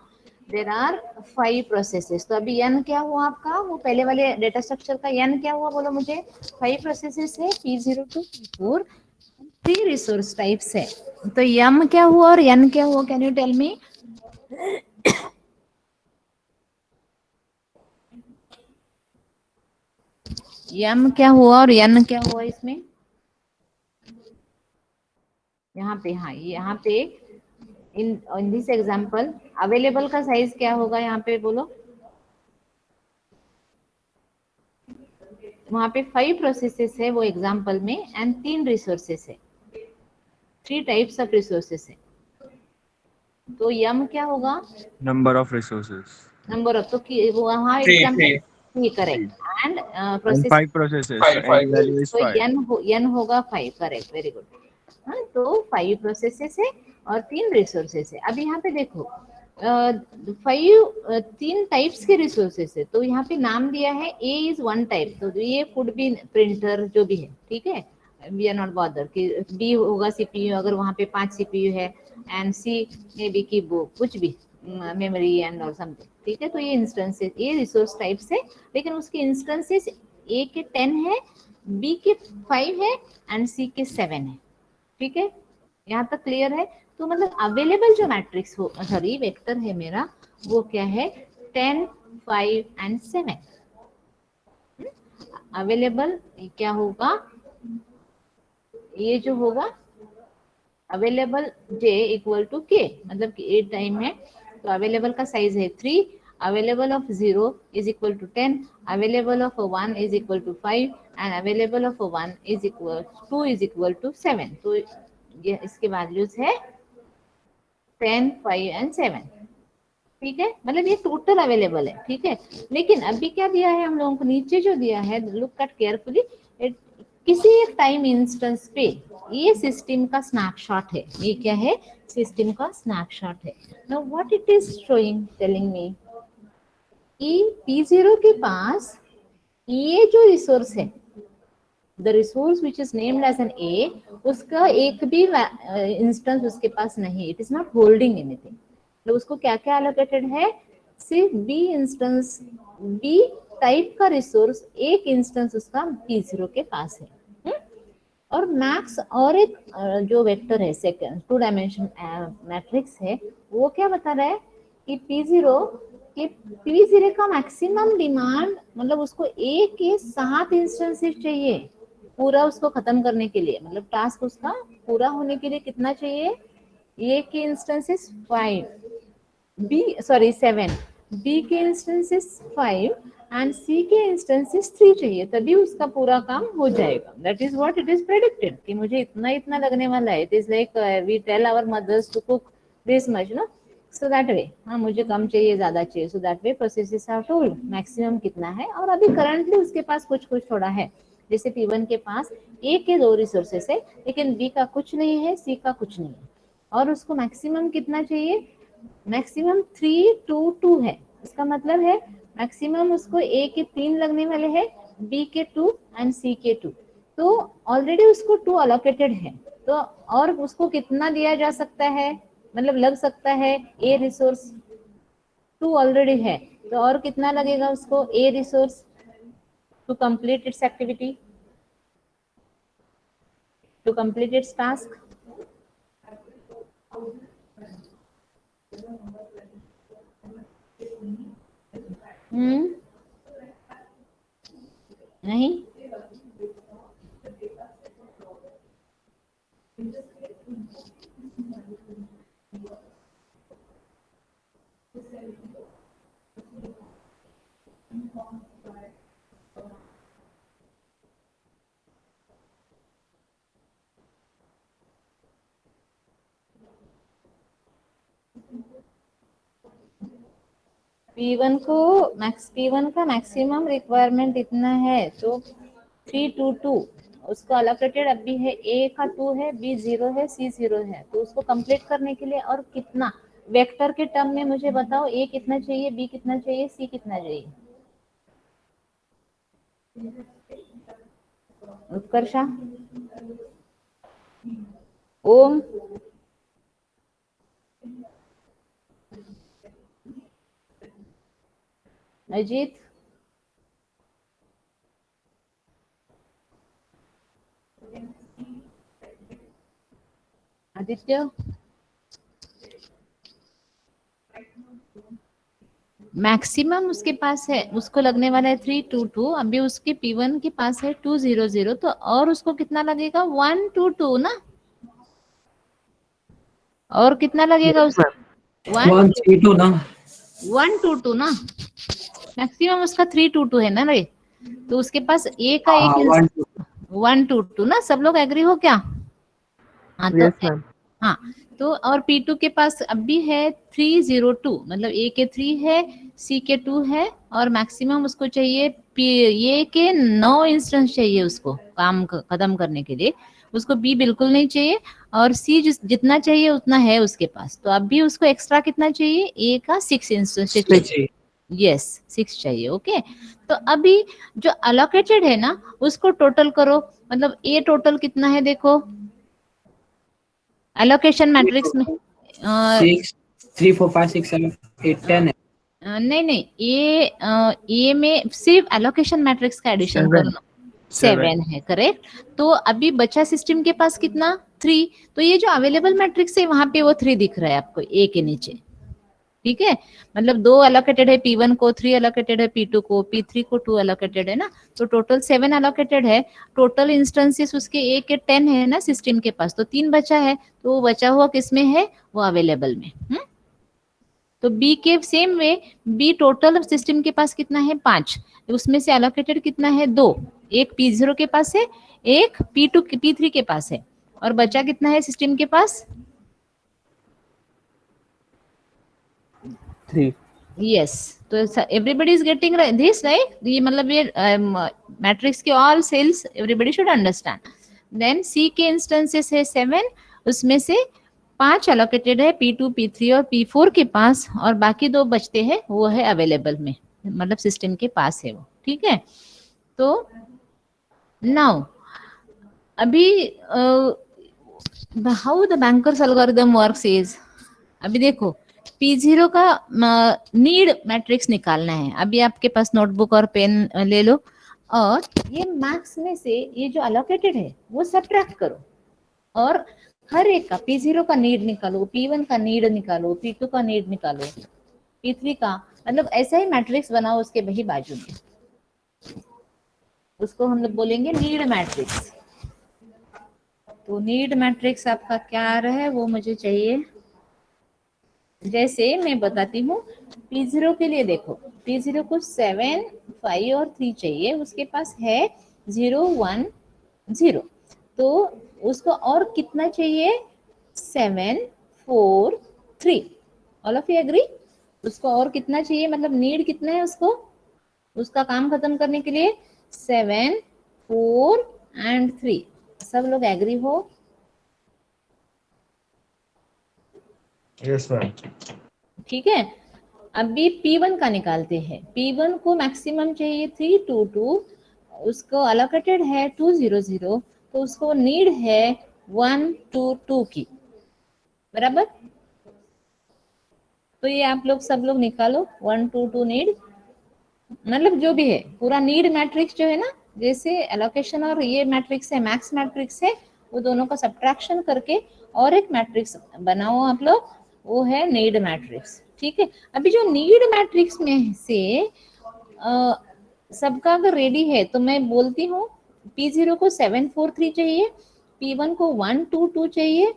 there are 5 processes. तो अभी एन क्या हुआ आपका, वो पहले वाले डेटा स्ट्रक्चर का एन क्या हुआ बोलो मुझे. 5 प्रोसेसेस है, P0 to P4, 3 resource types है. तो यम क्या हुआ और एन क्या हुआ, कैन यू टेल मी? यम क्या हुआ और एन क्या हुआ इसमें, यहाँ पे. हाँ, यहाँ पे इन दिस एग्जाम्पल अवेलेबल का साइज क्या होगा यहाँ पे बोलो. वहां पे 5 प्रोसेसेस है वो एग्जाम्पल में, एंड 3 रिसोर्सेस है, 3 टाइप्स ऑफ रिसोर्सेस है. तो यम क्या होगा, Number of resources. Number of. तो वहाँ Three, example three. Correct. And And process, 5 processes. So Five, n five. value is तो 5. एन होगा 5. Correct, very good. हाँ, तो 5 प्रोसेसेस है और 3 रिसोर्सेस है. अब यहाँ पे देखो 3 टाइप्स के रिसोर्सेस है. तो यहाँ पे नाम दिया है ए इज 1 टाइप. तो ये कुड बी प्रिंटर जो भी है, ठीक है, वी आर नॉट बॉदर कि बी होगा सीपीयू, अगर वहाँ पे 5 सीपीयू है, एंड सी मे बी की कुछ भी मेमोरी एंड और समथिंग, ठीक है. तो ये इंस्टेंसेस, ये रिसोर्स टाइप्स है, लेकिन उसके इंस्टेंसेस ए के 10 है, बी के 5 है, एंड सी के 7 है. ठीक है, यहाँ तक क्लियर है. तो मतलब अवेलेबल जो मैट्रिक्स हो, सॉरी वेक्टर है मेरा, वो क्या है, 10, 5 एंड 7. अवेलेबल क्या होगा, ये जो होगा available j equal to k, मतलब कि 8 टाइम है. तो अवेलेबल का साइज है 3. Available of 0 is equal to 10. Available of 1 is equal to 5. And available of 1 is equal 2 is equal to 7. तो ये इसके वैल्यूज है 10, 5 एंड 7. ठीक है, मतलब ये टोटल अवेलेबल है. ठीक है, लेकिन अभी क्या दिया है हम लोगों को, नीचे जो दिया है, लुक एट केयरफुली, किसी एक टाइम इंस्टेंस पे ये सिस्टम का स्नैपशॉट है. ये क्या है, सिस्टम का स्नैपशॉट है. Now what it is showing, telling me कि P0 के पास ये जो रिसोर्स है, the resource which is named as an A, उसका एक भी इंस्टेंस उसके पास नहीं. It is not holding anything. तो उसको क्या क्या एलोकेटेड है, सिर्फ बी इंस्टेंस, बी टाइप का रिसोर्स एक इंस्टेंस उसका P0 के पास है. हुँ? और मैक्स और एक जो वेक्टर है, सेकंड 2 डायमेंशन मैट्रिक्स है, वो क्या बता रहा है कि P0 के, P0 का मैक्सिमम डिमांड, मतलब उसको एक के 7 इंस्टेंसेस चाहिए पूरा उसको खत्म करने के लिए. मतलब टास्क उसका पूरा होने के लिए कितना चाहिए, ए के इंस्टेंसेस 5, बी सॉरी 7, बी के इंस्टेंसेस 5 एंड सी के इंस्टेंसेस 3 चाहिए, तभी उसका पूरा काम हो जाएगा. That is what it is predicted कि मुझे इतना इतना लगने वाला है. It is like we tell our mothers to cook this much, no, so that way. हाँ, मुझे कम चाहिए, ज्यादा चाहिए, so that way processes are told maximum कितना है. और अभी करंटली उसके पास कुछ कुछ थोड़ा है. जैसे P1 के पास ए के 2 रिसोर्सेस है, लेकिन बी का कुछ नहीं है, सी का कुछ नहीं है, और उसको मैक्सिमम कितना चाहिए, मैक्सिमम 3, 2, 2 है. इसका मतलब है मैक्सिमम उसको ए के 3 लगने वाले हैं, बी के 2 एंड सी के 2. तो ऑलरेडी उसको 2 अलोकेटेड है. तो और उसको कितना दिया जा सकता है, मतलब लग सकता है, ए रिसोर्स 2 ऑलरेडी है, तो और कितना लगेगा उसको a resource to complete its activity, to complete its task. Hmm, नहीं, P1 को P1 का मैक्सिमम रिक्वायरमेंट इतना है, तो 322 उसको अलोकेटेड अभी है, ए का 2 है, बी 0 है, सी 0 है, तो उसको कंप्लीट करने के लिए और कितना वेक्टर के टर्म में मुझे बताओ, ए कितना चाहिए, बी कितना चाहिए, सी कितना चाहिए? उत्कर्षा, ओम, अजीत, आदित्य, मैक्सिमम उसके पास है, उसको लगने वाला है 322, अभी उसके P1 के पास है 200, तो और उसको कितना लगेगा? 122 ना, और कितना लगेगा Yes, उसको? ma'am. 1 132 ना. 122 ना, मैक्सिमम उसका 322 है ना रे, तो उसके पास ए का हाँ, एक 1 122 ना, सब लोग एग्री हो क्या? हाँ तो Yes, ma'am. हाँ, तो और P2 के पास अब भी है 302, मतलब ए के 3 है, सी के 2 है, और मैक्सिमम उसको चाहिए ए के 9 इंस्टेंस चाहिए उसको काम खत्म करने के लिए, उसको बी बिल्कुल नहीं चाहिए, और सी जितना चाहिए उतना है उसके पास, तो अब भी उसको एक्स्ट्रा कितना चाहिए? ए का 6 इंस्टेंस चाहिए। चाहिए. यस, 6 चाहिए। ओके, तो अभी जो अलोकेटेड है ना उसको टोटल करो, मतलब ए टोटल कितना है देखो, एलोकेशन मैट्रिक्स में 6, 3, 4, 5, 6, 7, 8, 10 है. नहीं नहीं, ए में सिर्फ एलोकेशन मैट्रिक्स का एडिशन 7. करना, 7 है, करेक्ट। तो अभी बचा सिस्टम के पास कितना? 3, तो ये जो अवेलेबल मैट्रिक्स है वहां पे वो 3 दिख रहा है आपको ए के नीचे, ठीक है, मतलब 2 अलोकेटेड है P1 को, 3 अलोकेटेड है P2 को, P3 को 2 अलोकेटेड है ना, तो टोटल 7 अलोकेटेड है, टोटल इंस्टेंसेस उसके ए के 10 है ना सिस्टम के पास, तो 3 बचा है, तो वो बचा हुआ किस में है? वो अवेलेबल में। तो बी के same way, B total system के पास कितना है? 5, उसमें से अलोकेटेड कितना है? 2, एक P0 के पास है, एक P2 P3 के पास है, और बचा कितना है सिस्टम के पास? 3. यस, तो everybody is getting this right, ये मतलब ये मैट्रिक्स के all cells everybody should understand. Then C के इंस्टेंसेस है 7, उसमें से 5 अलोकेटेड है P2 P3 और P4 के पास, और बाकी 2 बचते हैं वो है अवेलेबल में, मतलब सिस्टम के पास है वो, ठीक है। तो नाउ अभी how the bankers algorithm works is, अभी देखो P0 का नीड मैट्रिक्स निकालना है, अभी आपके पास नोटबुक और पेन ले लो, और ये मैक्स में से ये जो अलोकेटेड है वो सब्ट्रैक्ट करो, और हर एक का P0 का नीड निकालो, P1 का नीड निकालो, P2 का नीड निकालो, P3 का, मतलब ऐसा ही मैट्रिक्स बनाओ उसके वही बाजू में, उसको हम लोग बोलेंगे नीड मैट्रिक्स। तो नीड मैट्रिक्स आपका क्या आ रहा है वो मुझे चाहिए, जैसे मैं बताती हूँ। P0 के लिए देखो, P0 को 7, 5 और 3 चाहिए, उसके पास है 0, 1, 0, तो उसको और कितना चाहिए? 7, 4, 3, ऑल ऑफ यू एग्री? उसको और कितना चाहिए, मतलब नीड कितना है उसको, उसका काम खत्म करने के लिए? 7, 4 एंड 3, सब लोग एग्री हो? Yes, ma'am. ठीक है, अभी P1 का निकालते हैं। P1 को मैक्सिमम चाहिए 322, उसको अलोकेटेड है 200, तो उसको नीड है 122 की, बराबर। तो ये आप लोग सब लोग निकालो 122 नीड, मतलब जो भी है पूरा नीड मैट्रिक्स जो है ना, जैसे एलोकेशन और ये मैट्रिक्स है, मैक्स मैट्रिक्स है, वो दोनों का सब्ट्रैक्शन करके और एक मैट्रिक्स बनाओ आप लोग, वो है नीड मैट्रिक्स, ठीक है। अभी जो नीड मैट्रिक्स में से सबका अगर रेडी है तो मैं बोलती हूँ, P0 को 743 चाहिए, P1 को 122 चाहिए,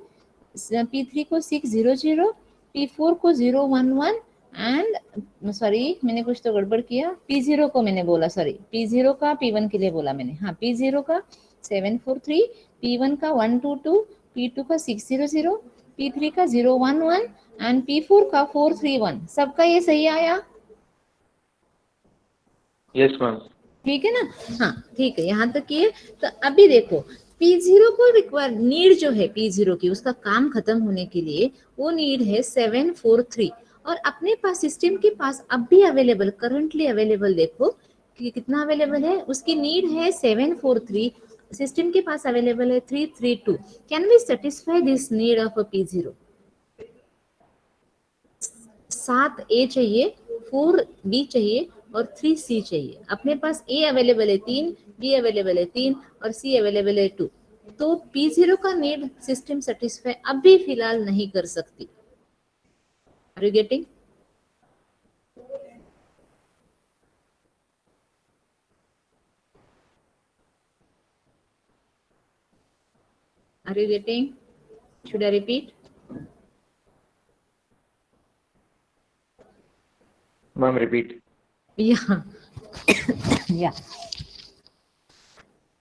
P3 को 600, P4 को 011, एंड सॉरी मैंने कुछ तो गड़बड़ किया, P0 को मैंने बोला, सॉरी P0 का P1 के लिए बोला मैंने, हाँ P0 का 743, P1 का 122, P2 का 600, P3 का 011 एंड P4 का 431, सबका ये सही आया? Yes, ma'am. ठीक है ना? हाँ ठीक है, यहाँ तक ये। तो अभी देखो P0 को रिक्वायर नीड जो है P0 की, उसका काम खत्म होने के लिए वो नीड है 743, और अपने पास सिस्टम के पास अब भी अवेलेबल, करंटली अवेलेबल देखो कि कितना अवेलेबल है, उसकी नीड है 743, सिस्टम के पास अवेलेबल है 332। Can v satisfy this need of P0? 7A चाहिए, 4B चाहिए और 3C चाहिए। अपने पास A अवेलेबल है 3, B अवेलेबल है 3 और C अवेलेबल है 2। तो P0 का नीड सिस्टम सेटिस्फाई अभी फिलहाल नहीं कर सकती। Are you getting? Are you getting? Should I repeat? Ma'am, repeat. या या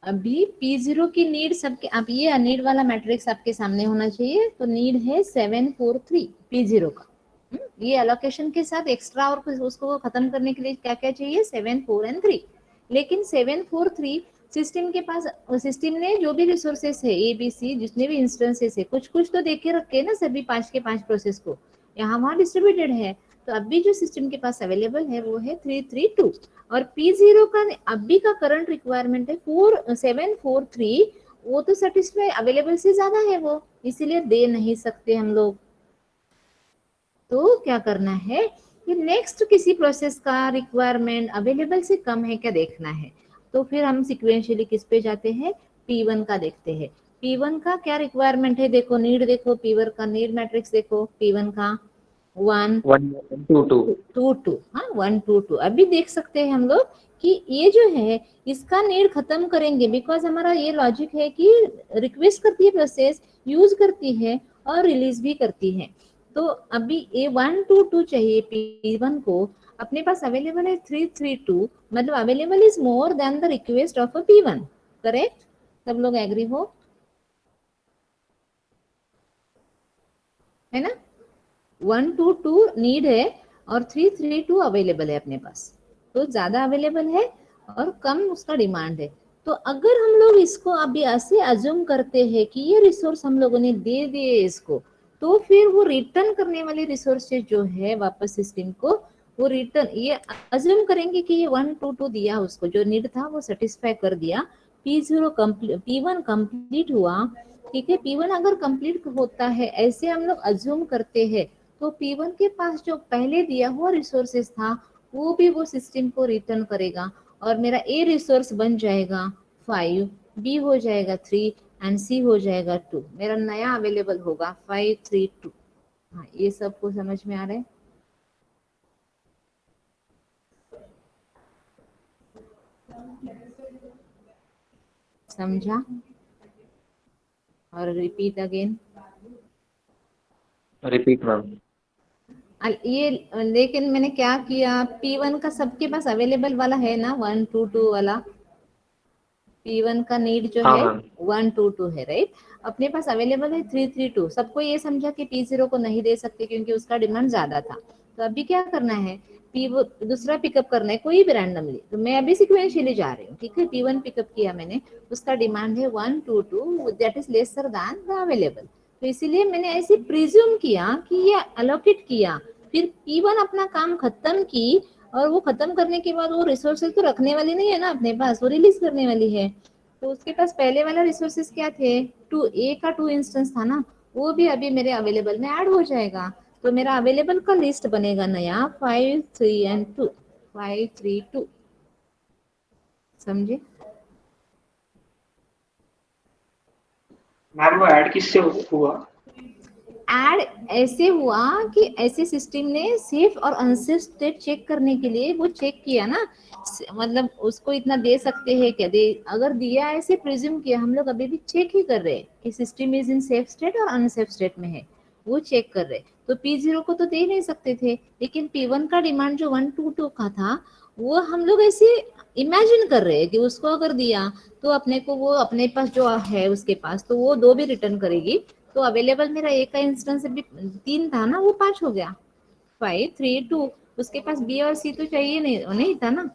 अभी P0 की नीड सबके, अब ये नीड वाला मैट्रिक्स आपके सामने होना चाहिए। तो नीड है 743 P0 का। ये अलोकेशन के साथ एक्स्ट्रा और कुछ उसको खत्म करने के लिए क्या क्या चाहिए? 7, 4 एंड 3। लेकिन 7, 4, 3 सिस्टम के पास, सिस्टम ने जो भी रिसोर्सेस है ABC, जितने भी इंस्टेंसेस है, कुछ कुछ तो देके रखे ना सभी 5 के 5 प्रोसेस को, यहाँ वहाँ डिस्ट्रीब्यूटेड है। तो अभी जो सिस्टम के पास अवेलेबल है वो है 332, और P0 का अभी का करंट रिक्वायरमेंट है 743। वो तो सेटिस्फाई अवेलेबल से ज्यादा है वो, इसीलिए दे नहीं सकते हम लोग। तो क्या करना है कि नेक्स्ट किसी प्रोसेस का रिक्वायरमेंट अवेलेबल से कम है क्या देखना है। तो फिर हम सिक्वेंशियली किस पे जाते हैं? P1 का देखते हैं। P1 का क्या रिक्वायरमेंट है? देखो नीड, देखो P1 का नीड मैट्रिक्स देखो, P1 का 1 1, 2, 2. 2 2, हाँ 1 2 2। अभी देख सकते हैं हम लोग कि ये जो है इसका नीड खत्म करेंगे, बिकॉज हमारा ये लॉजिक है कि रिक्वेस्ट करती है प्रोसेस, यूज करती है और रिलीज भी करती है। तो अभी ये 1 2 2 चाहिए P1 को, अपने पास अवेलेबल है 332, मतलब available is more than the request of a P1। Correct? सब लोग एग्री हो, है ना? 1 2 2 नीड है और 332 अवेलेबल है अपने पास, तो ज्यादा अवेलेबल है और कम उसका डिमांड है। तो अगर हम लोग इसको अभी ऐसे अज्यूम करते हैं कि ये रिसोर्स हम लोगों ने दे दिए इसको, तो फिर वो रिटर्न करने वाले रिसोर्सेज जो है वापस सिस्टम को, वो रिटर्न, ये अज्यूम करेंगे कि ये 1 2 2 दिया, उसको जो नीड था वो सेटिस्फाई कर दिया, P0 कंप्लीट, P1 कंप्लीट हुआ। ठीक है, P1 अगर कंप्लीट होता है, ऐसे हम लोग अज्यूम करते हैं, तो P1 के पास जो पहले दिया हुआ रिसोर्सेस था वो भी वो सिस्टम को रिटर्न करेगा, और मेरा A रिसोर्स बन जाएगा 5, B हो जाएगा 3 एंड C हो जाएगा 2। मेरा नया अवेलेबल होगा 5 3 2। हाँ, ये सबको समझ में आ रहा है? समझा? और रिपीट अगेन। Repeat, ma'am. ये लेकिन मैंने क्या किया, P1 का सबके पास अवेलेबल वाला है ना, 1 2 2 वाला। P1 का नीड जो हाँ, है ma'am. 1 2 2 है, राइट? अपने पास अवेलेबल है 332। सबको ये समझा कि P0 को नहीं दे सकते क्योंकि उसका डिमांड ज्यादा था। तो अभी क्या करना है, दूसरा पिकअप करना है कोई भी रैंडमली। तो मैं अभी सिक्वेंशियली जा रही हूँ, ठीक है? P1 पिकअप किया मैंने, उसका डिमांड है 1 2 2, that is lesser than the available. तो इसीलिए मैंने ऐसे प्रिज्यूम किया कि ये अलोकेट किया, फिर P1 अपना काम खत्म की, और वो खत्म करने के बाद वो रिसोर्सेज तो रखने वाली नहीं है ना अपने पास, वो रिलीज करने वाली है। तो उसके पास पहले वाला रिसोर्सेज क्या थे? 2A का 2 इंस्टेंस था ना, वो भी अभी मेरे अवेलेबल में ऐड हो जाएगा। तो मेरा अवेलेबल का लिस्ट बनेगा नया 5 3 एंड 2, 5 3 2। समझे? मैम वो ऐड किससे हुआ? ऐड ऐसे हुआ कि ऐसे सिस्टम ने सेफ और अनसेफ स्टेट चेक करने के लिए वो चेक किया ना, मतलब उसको इतना दे सकते हैं क्या, दे अगर दिया, ऐसे प्रिज्यूम किया। हम लोग अभी भी चेक ही कर रहे हैं कि system is in safe state और अनसेफ स्टेट में है, वो चेक कर रहे। तो P0 को तो दे नहीं सकते थे, लेकिन P1 का डिमांड जो 1 2 2 का था, वो हम लोग ऐसे इमेजिन कर रहे हैं कि उसको अगर दिया तो अपने को, वो अपने पास जो है उसके पास, तो वो 2 भी रिटर्न करेगी, तो अवेलेबल मेरा ए का इंस्टेंस अभी 3 था ना, वो 5 हो गया, 5 3 2। उसके पास बी और सी तो चाहिए नहीं, नहीं था ना,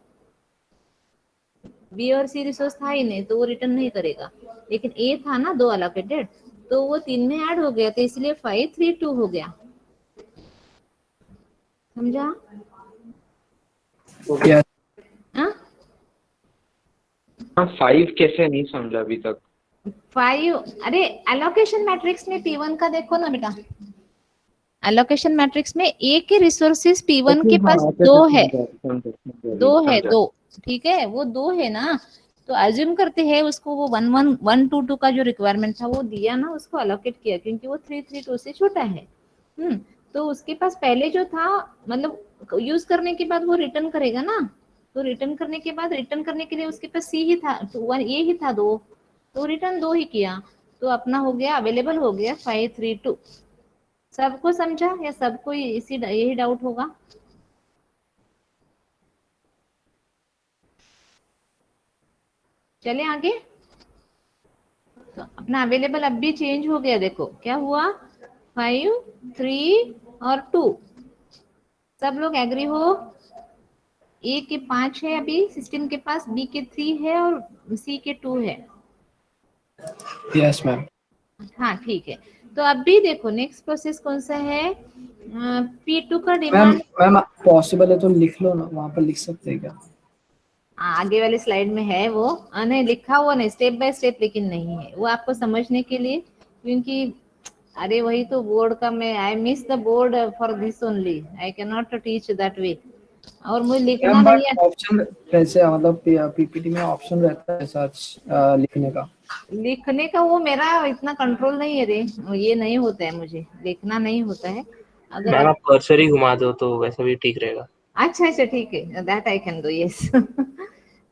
बी और सी रिसोर्स था ही नहीं, तो वो रिटर्न नहीं करेगा। लेकिन ए था ना 2 अलोकेटेड, तो वो 3 में ऐड हो गया, तो इसलिए 5 3 2 हो गया। समझा? Yes. हाँ, हाँ 5 कैसे नहीं समझा अभी तक। 5, अरे एलोकेशन मैट्रिक्स में P1 का देखो ना बेटा, एलोकेशन मैट्रिक्स में ए के रिसोर्सेस P1 के पास हाँ, 2 है, समझा, 2 है, समझा। 2, ठीक है, वो 2 है ना। तो अज्यूम करते हैं उसको वो 1 1 1 2 2 का जो रिक्वायरमेंट था वो दिया ना, उसको अलोकेट किया, क्योंकि वो 3 3 2 से छोटा है। तो उसके पास पहले जो था, मतलब यूज करने के बाद वो रिटर्न करेगा ना, तो रिटर्न करने के बाद, रिटर्न करने के लिए उसके पास सी ही था, तो 1 ए ही था 2, तो रिटर्न 2 ही किया, तो अपना हो गया, अवेलेबल हो गया 5 3 2। सबको समझा या सबको इसी यही डाउट होगा? चले आगे। तो अपना अवेलेबल अब भी चेंज हो गया, देखो क्या हुआ, 5 3 और 2। सब लोग एग्री हो? ए के 5 है अभी सिस्टम के पास, बी के 3 है और सी के 2 है। Yes, ma'am. हाँ ठीक है। तो अब भी देखो नेक्स्ट प्रोसेस कौन सा है, P2 का मैम डिमांड। मैम पॉसिबल है तो लिख लो ना, वहाँ पर लिख सकते हैं क्या? आगे वाले स्लाइड में है वो, नहीं लिखा हुआ नहीं, स्टेप बाय स्टेप, लेकिन नहीं है वो आपको समझने के लिए, क्योंकि अरे वही तो बोर्ड का, मैं I miss the board for this only, I can not teach that way, और मुझे लिखना मैम नहीं बट है। ऑप्शन कैसे, मतलब पीपीटी में ऑप्शन रहता है सच लिखने का? लिखने का वो मेरा इतना कंट्रोल नहीं है रे, ये नहीं होता है, मुझे लिखना नहीं होता है। अगर मैम आप, आप कर्सर ही घुमा दो तो वैसा भी ठीक रहेगा। अच्छा अच्छा ठीक है, that I can do, yes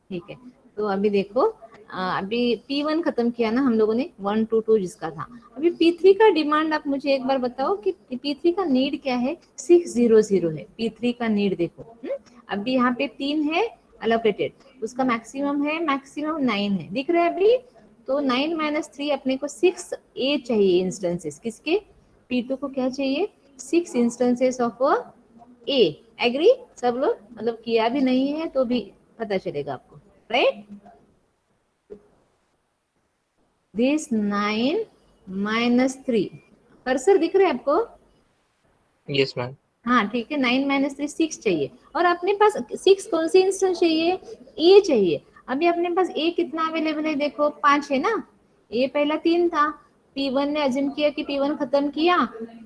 ठीक है। तो अभी देखो, अभी P1 खत्म किया ना हम लोगों ने, 1 2 2 जिसका था। अभी P3 का डिमांड आप मुझे एक बार बताओ कि P3 का नीड क्या है, 600 है P3 का नीड, देखो। अभी यहाँ पे 3 है अलोकेटेड, उसका मैक्सिमम है, मैक्सिमम 9 है, दिख रहा है अभी। तो 9 माइनस 3 अपने को 6 ए चाहिए इंस्टेंसेस, किसके, P2 को क्या चाहिए, 6 इंस्टेंसेस ऑफ ए। एग्री सब लोग, मतलब किया भी नहीं है तो भी पता चलेगा आपको, राइट? दिस 9 माइनस 3, कर्सर दिख रहा है आपको? Yes ma'am. हाँ ठीक है, 9 माइनस 3 6 चाहिए, और अपने पास 6 कौन सी इंस्टेंस चाहिए, ए चाहिए। अभी अपने पास ए कितना अवेलेबल है, देखो 5 है ना, ए पहला 3 था, P1 ने अज्यूम किया कि P1 खत्म किया,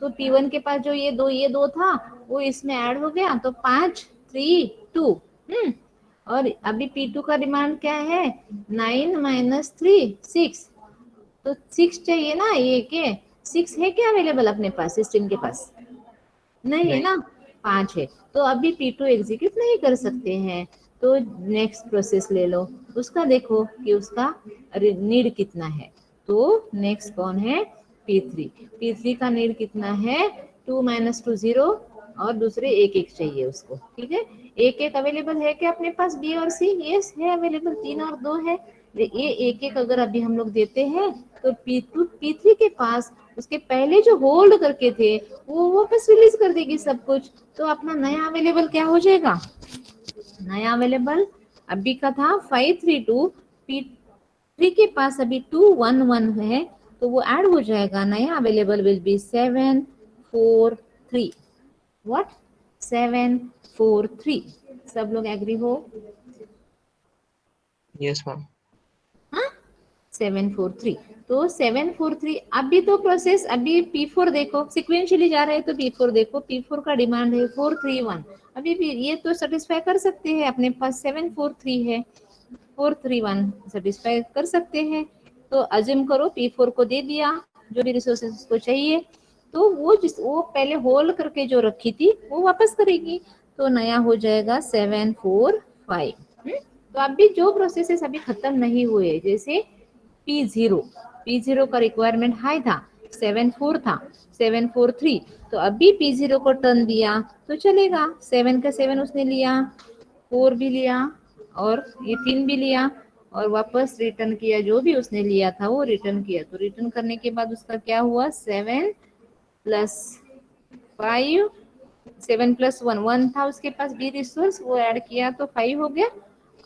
तो P1 के पास जो ये दो था वो इसमें ऐड हो गया, तो 5 3 2। और अभी P2 का डिमांड क्या है, 9 माइनस 3 6, तो 6 चाहिए ना, ये के 6 है क्या अवेलेबल अपने पास सिस्टम के पास, नहीं है नहीं। ना, 5 है, तो अभी P2 एग्जीक्यूट नहीं कर सकते हैं। तो नेक्स्ट प्रोसेस ले लो, उसका देखो कि उसका नीड कितना है। तो नेक्स्ट कौन है, P3। P3 का नीड कितना है, 2 माइनस 2 0, और दूसरे एक एक चाहिए उसको, ठीक है। एक एक अवेलेबल है क्या अपने पास, बी और सी, यस है अवेलेबल, 3 और 2 है। ये एक एक अगर अभी हम लोग देते हैं, तो P2 P3 के पास उसके पहले जो होल्ड करके थे वो वापस रिलीज कर देगी सब कुछ, तो अपना नया अवेलेबल क्या हो जाएगा, नया अवेलेबल अभी का था 532, P3 के पास अभी 211 है, तो वो ऐड हो जाएगा, नया अवेलेबल विल बी 743। व्हाट, 743, सब लोग एग्री हो? Yes ma'am. हाँ 743, तो 743 अभी तो प्रोसेस, अभी P4 देखो सिक्वेंशियली जा रहे हैं, तो P4 देखो, P4 का डिमांड है 431, अभी भी ये तो सेटिस्फाई कर सकते हैं, अपने पास 743 है, 431 सेटिस्फाई कर सकते हैं। तो अज्यूम करो P4 को दे दिया जो भी रिसोर्सेज उसको चाहिए, तो वो पहले होल्ड करके जो रखी थी वो वापस करेगी, तो नया हो जाएगा 745। तो अभी जो प्रोसेसेस अभी खत्म नहीं हुए, जैसे P0 का रिक्वायरमेंट हाई था, 74 था, 743, तो अभी P0 को टर्न दिया तो चलेगा, 7 का 7 उसने लिया, 4 भी लिया और ये 3 भी लिया, और वापस रिटर्न किया, जो भी उसने लिया था वो रिटर्न किया। तो रिटर्न करने के बाद उसका क्या हुआ, 7 प्लस 5, 7 प्लस 1, 1 था उसके पास बी रिसोर्स, वो ऐड किया तो 5 हो गया,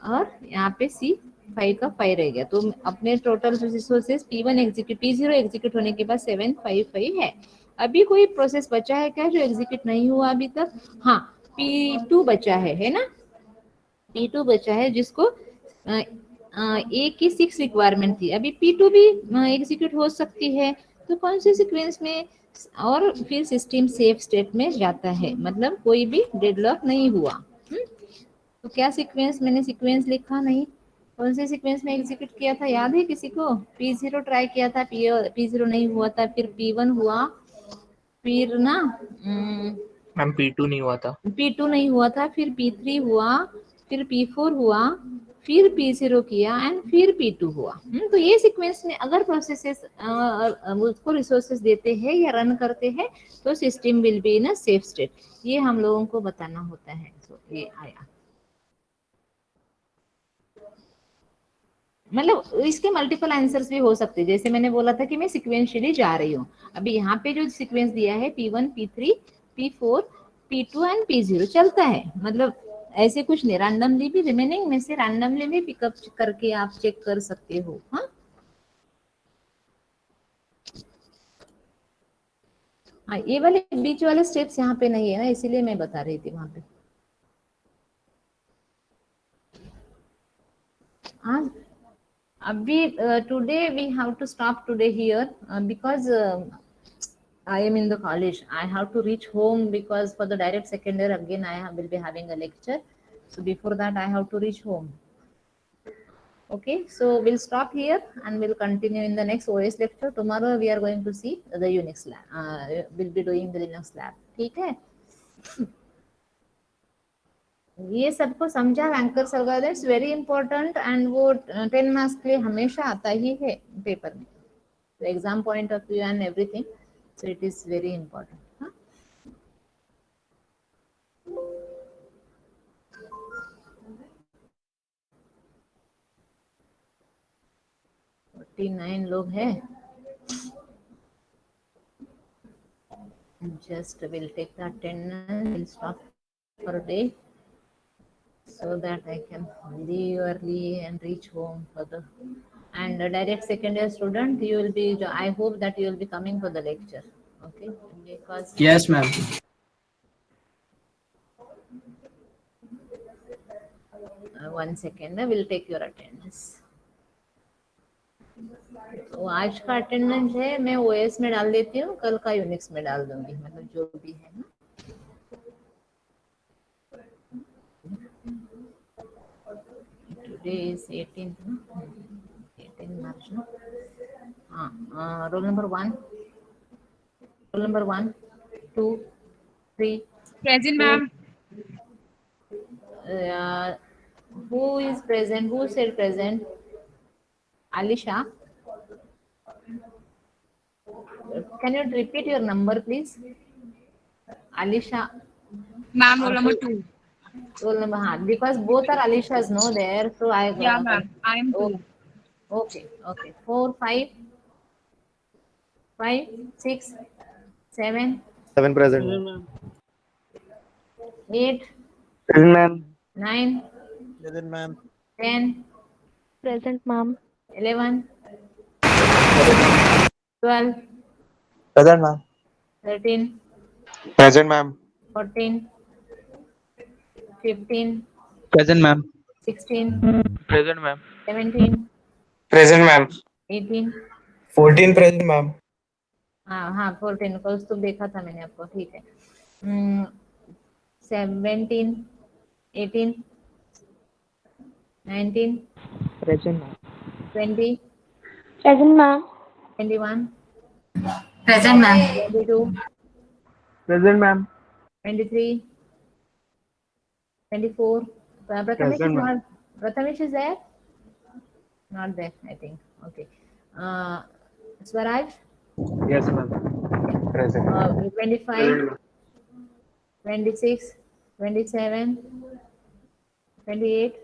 और यहाँ पे सी 5 का 5 रह गया। तो अपने total resources P1 execute, P0 execute होने के बाद 7 5 5 है। अभी कोई प्रोसेस बचा है क्या जो एग्जीक्यूट नहीं हुआ अभी तक? हाँ, P2 बचा है ना, P2 बचा है जिसको ए की 6 रिक्वायरमेंट थी। अभी P2 भी एग्जीक्यूट हो सकती है, तो कौन से सीक्वेंस में, और फिर सिस्टम सेफ स्टेट में जाता है, मतलब कोई भी डेडलॉक नहीं हुआ। तो क्या सीक्वेंस, मैंने सीक्वेंस लिखा नहीं, कौन से सीक्वेंस में एग्जीक्यूट किया था याद है किसी को? P0 ट्राई किया था, P0 नहीं हुआ था, फिर P1 हुआ, फिर ना मैम P2 नहीं हुआ था। P2 नहीं हुआ था, फिर P3 हुआ, फिर P4 हुआ, फिर P0 किया एंड फिर P2 हुआ। तो ये सीक्वेंस में अगर प्रोसेसेस उसको रिसोर्सेस देते हैं या रन करते हैं तो system will be in a safe state, ये हम लोगों को बताना होता है। तो ये आया, मतलब इसके मल्टीपल आंसर्स भी हो सकते हैं। जैसे मैंने बोला था कि मैं सिक्वेंशियली जा रही हूँ, अभी यहाँ पे जो सीक्वेंस दिया है P1 P3 P4 P2 and P0 चलता है, मतलब ऐसे कुछ नहीं, रैंडमली भी, रिमेनिंग में से रैंडमली भी पिकअप करके आप चेक कर सकते हो। हाँ हाँ, ये वाले बीच वाले स्टेप्स यहाँ पे नहीं है ना, इसीलिए मैं बता रही थी वहां पे। हाँ अभी today we have to stop today here because I am in the college. I have to reach home because for the direct second year again will be having a lecture. So before that I have to reach home. Okay, so we'll stop here and we'll continue in the next OS lecture. Tomorrow we are going to see the Unix lab. We'll be doing the Linux lab. ठीक है? ये सबको समझा anchor server, that's very important, and वो 10 marks के लिए हमेशा आता ही है पेपर में, तो exam point of view and everything, so it is very important. Huh? $49 लोग हैं, just will take the attendance, will stop for a day so that I can leave early and reach home for the, and the direct second year student, you will be, I hope that you will be coming for the lecture. Okay, because Yes, ma'am. one second, I will take your attendance. तो आज का attendance है मैं OS में डाल देती हूँ, कल का यूनिक्स में डाल दूंगी, मतलब जो भी है ना। टुडे इज 18th ना, 18 मार्च ना। हाँ, roll number 1, roll number 1 2 3 Present, ma'am. who is present, who said present? Alisha, can you repeat your number please? Alisha, Ma'am, roll number 2. roll number, because both are Alishas, no, there, so I Yeah, ma'am. I am 2. okay, 4 5 5 6 7 7 present. 8 Present, ma'am. 9 Present, ma'am. 10 Present, ma'am. 11 12 Present, ma'am. 13 Present, ma'am. 14 15 Present, ma'am. 16 Present, ma'am. 17 Present, ma'am. 18 14 present, ma'am. हाँ 14 कल तो देखा था मैंने आपको, ठीक है। 17 18 19 Present, ma'am. 20 Present, ma'am. 21 Present, ma'am. 22 Present, ma'am. 23 24 Prathamesh is not, Prathamesh is there? Not there, I think. Okay. Swaraj? Yes, ma'am. Present. 25 26 27 28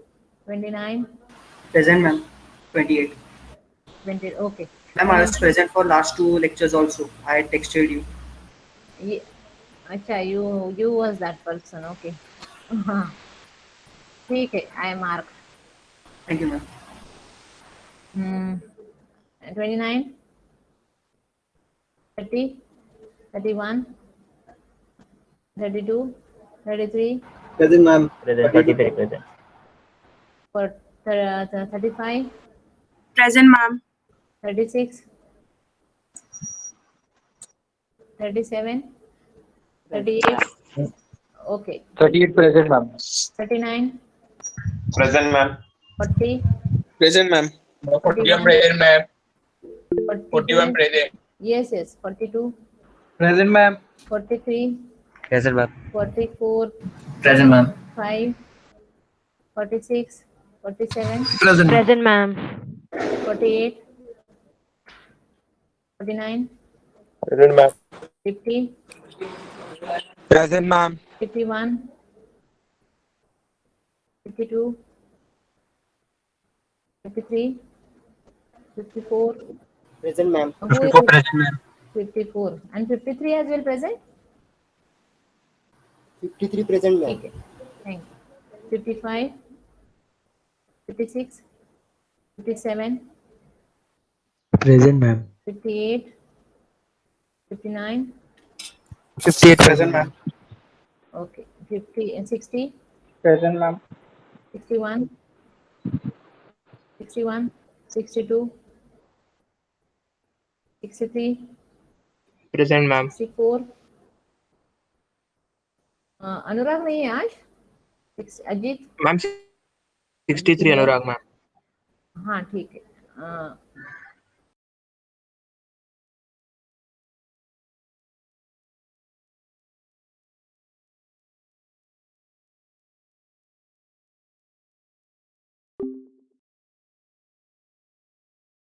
29 Present, ma'am. 28. 20. Okay. Ma'am, I was present for last 2 lectures also. I had texted you. Ye- अच्छा, you was that person. Okay. ठीक है, I mark. Thank you, ma'am. 29, 30, 31, 32, 33, Present, ma'am. Present. 33 present. 35, Present, ma'am. 36, 37, 38. Okay. 38 present, ma'am. 39, Present, ma'am. 40, Present, ma'am. 41, present, ma'am. 42. present. Yes, 42, Present, ma'am. 43, Present, ma'am. 44, Present, ma'am. 5, 46, 47, Present, ma'am. 48, 49, Present, ma'am. 50, Present, ma'am. 51, 52, 53, 54. Present, ma'am. Who is 54 present, ma'am. 54 and 53 as well present? 53 present, ma'am. Okay. Thank you. 55, 56, 57, Present, ma'am. 58, 59. 58 Present, ma'am. Okay. 50 and 60, Present, ma'am. 61, 61, 62, 63, Present, ma'am. 64. अनुराग नहीं है आज? Ajit? Ma'am, 63 अनुराग, ma'am. हाँ ठीक है.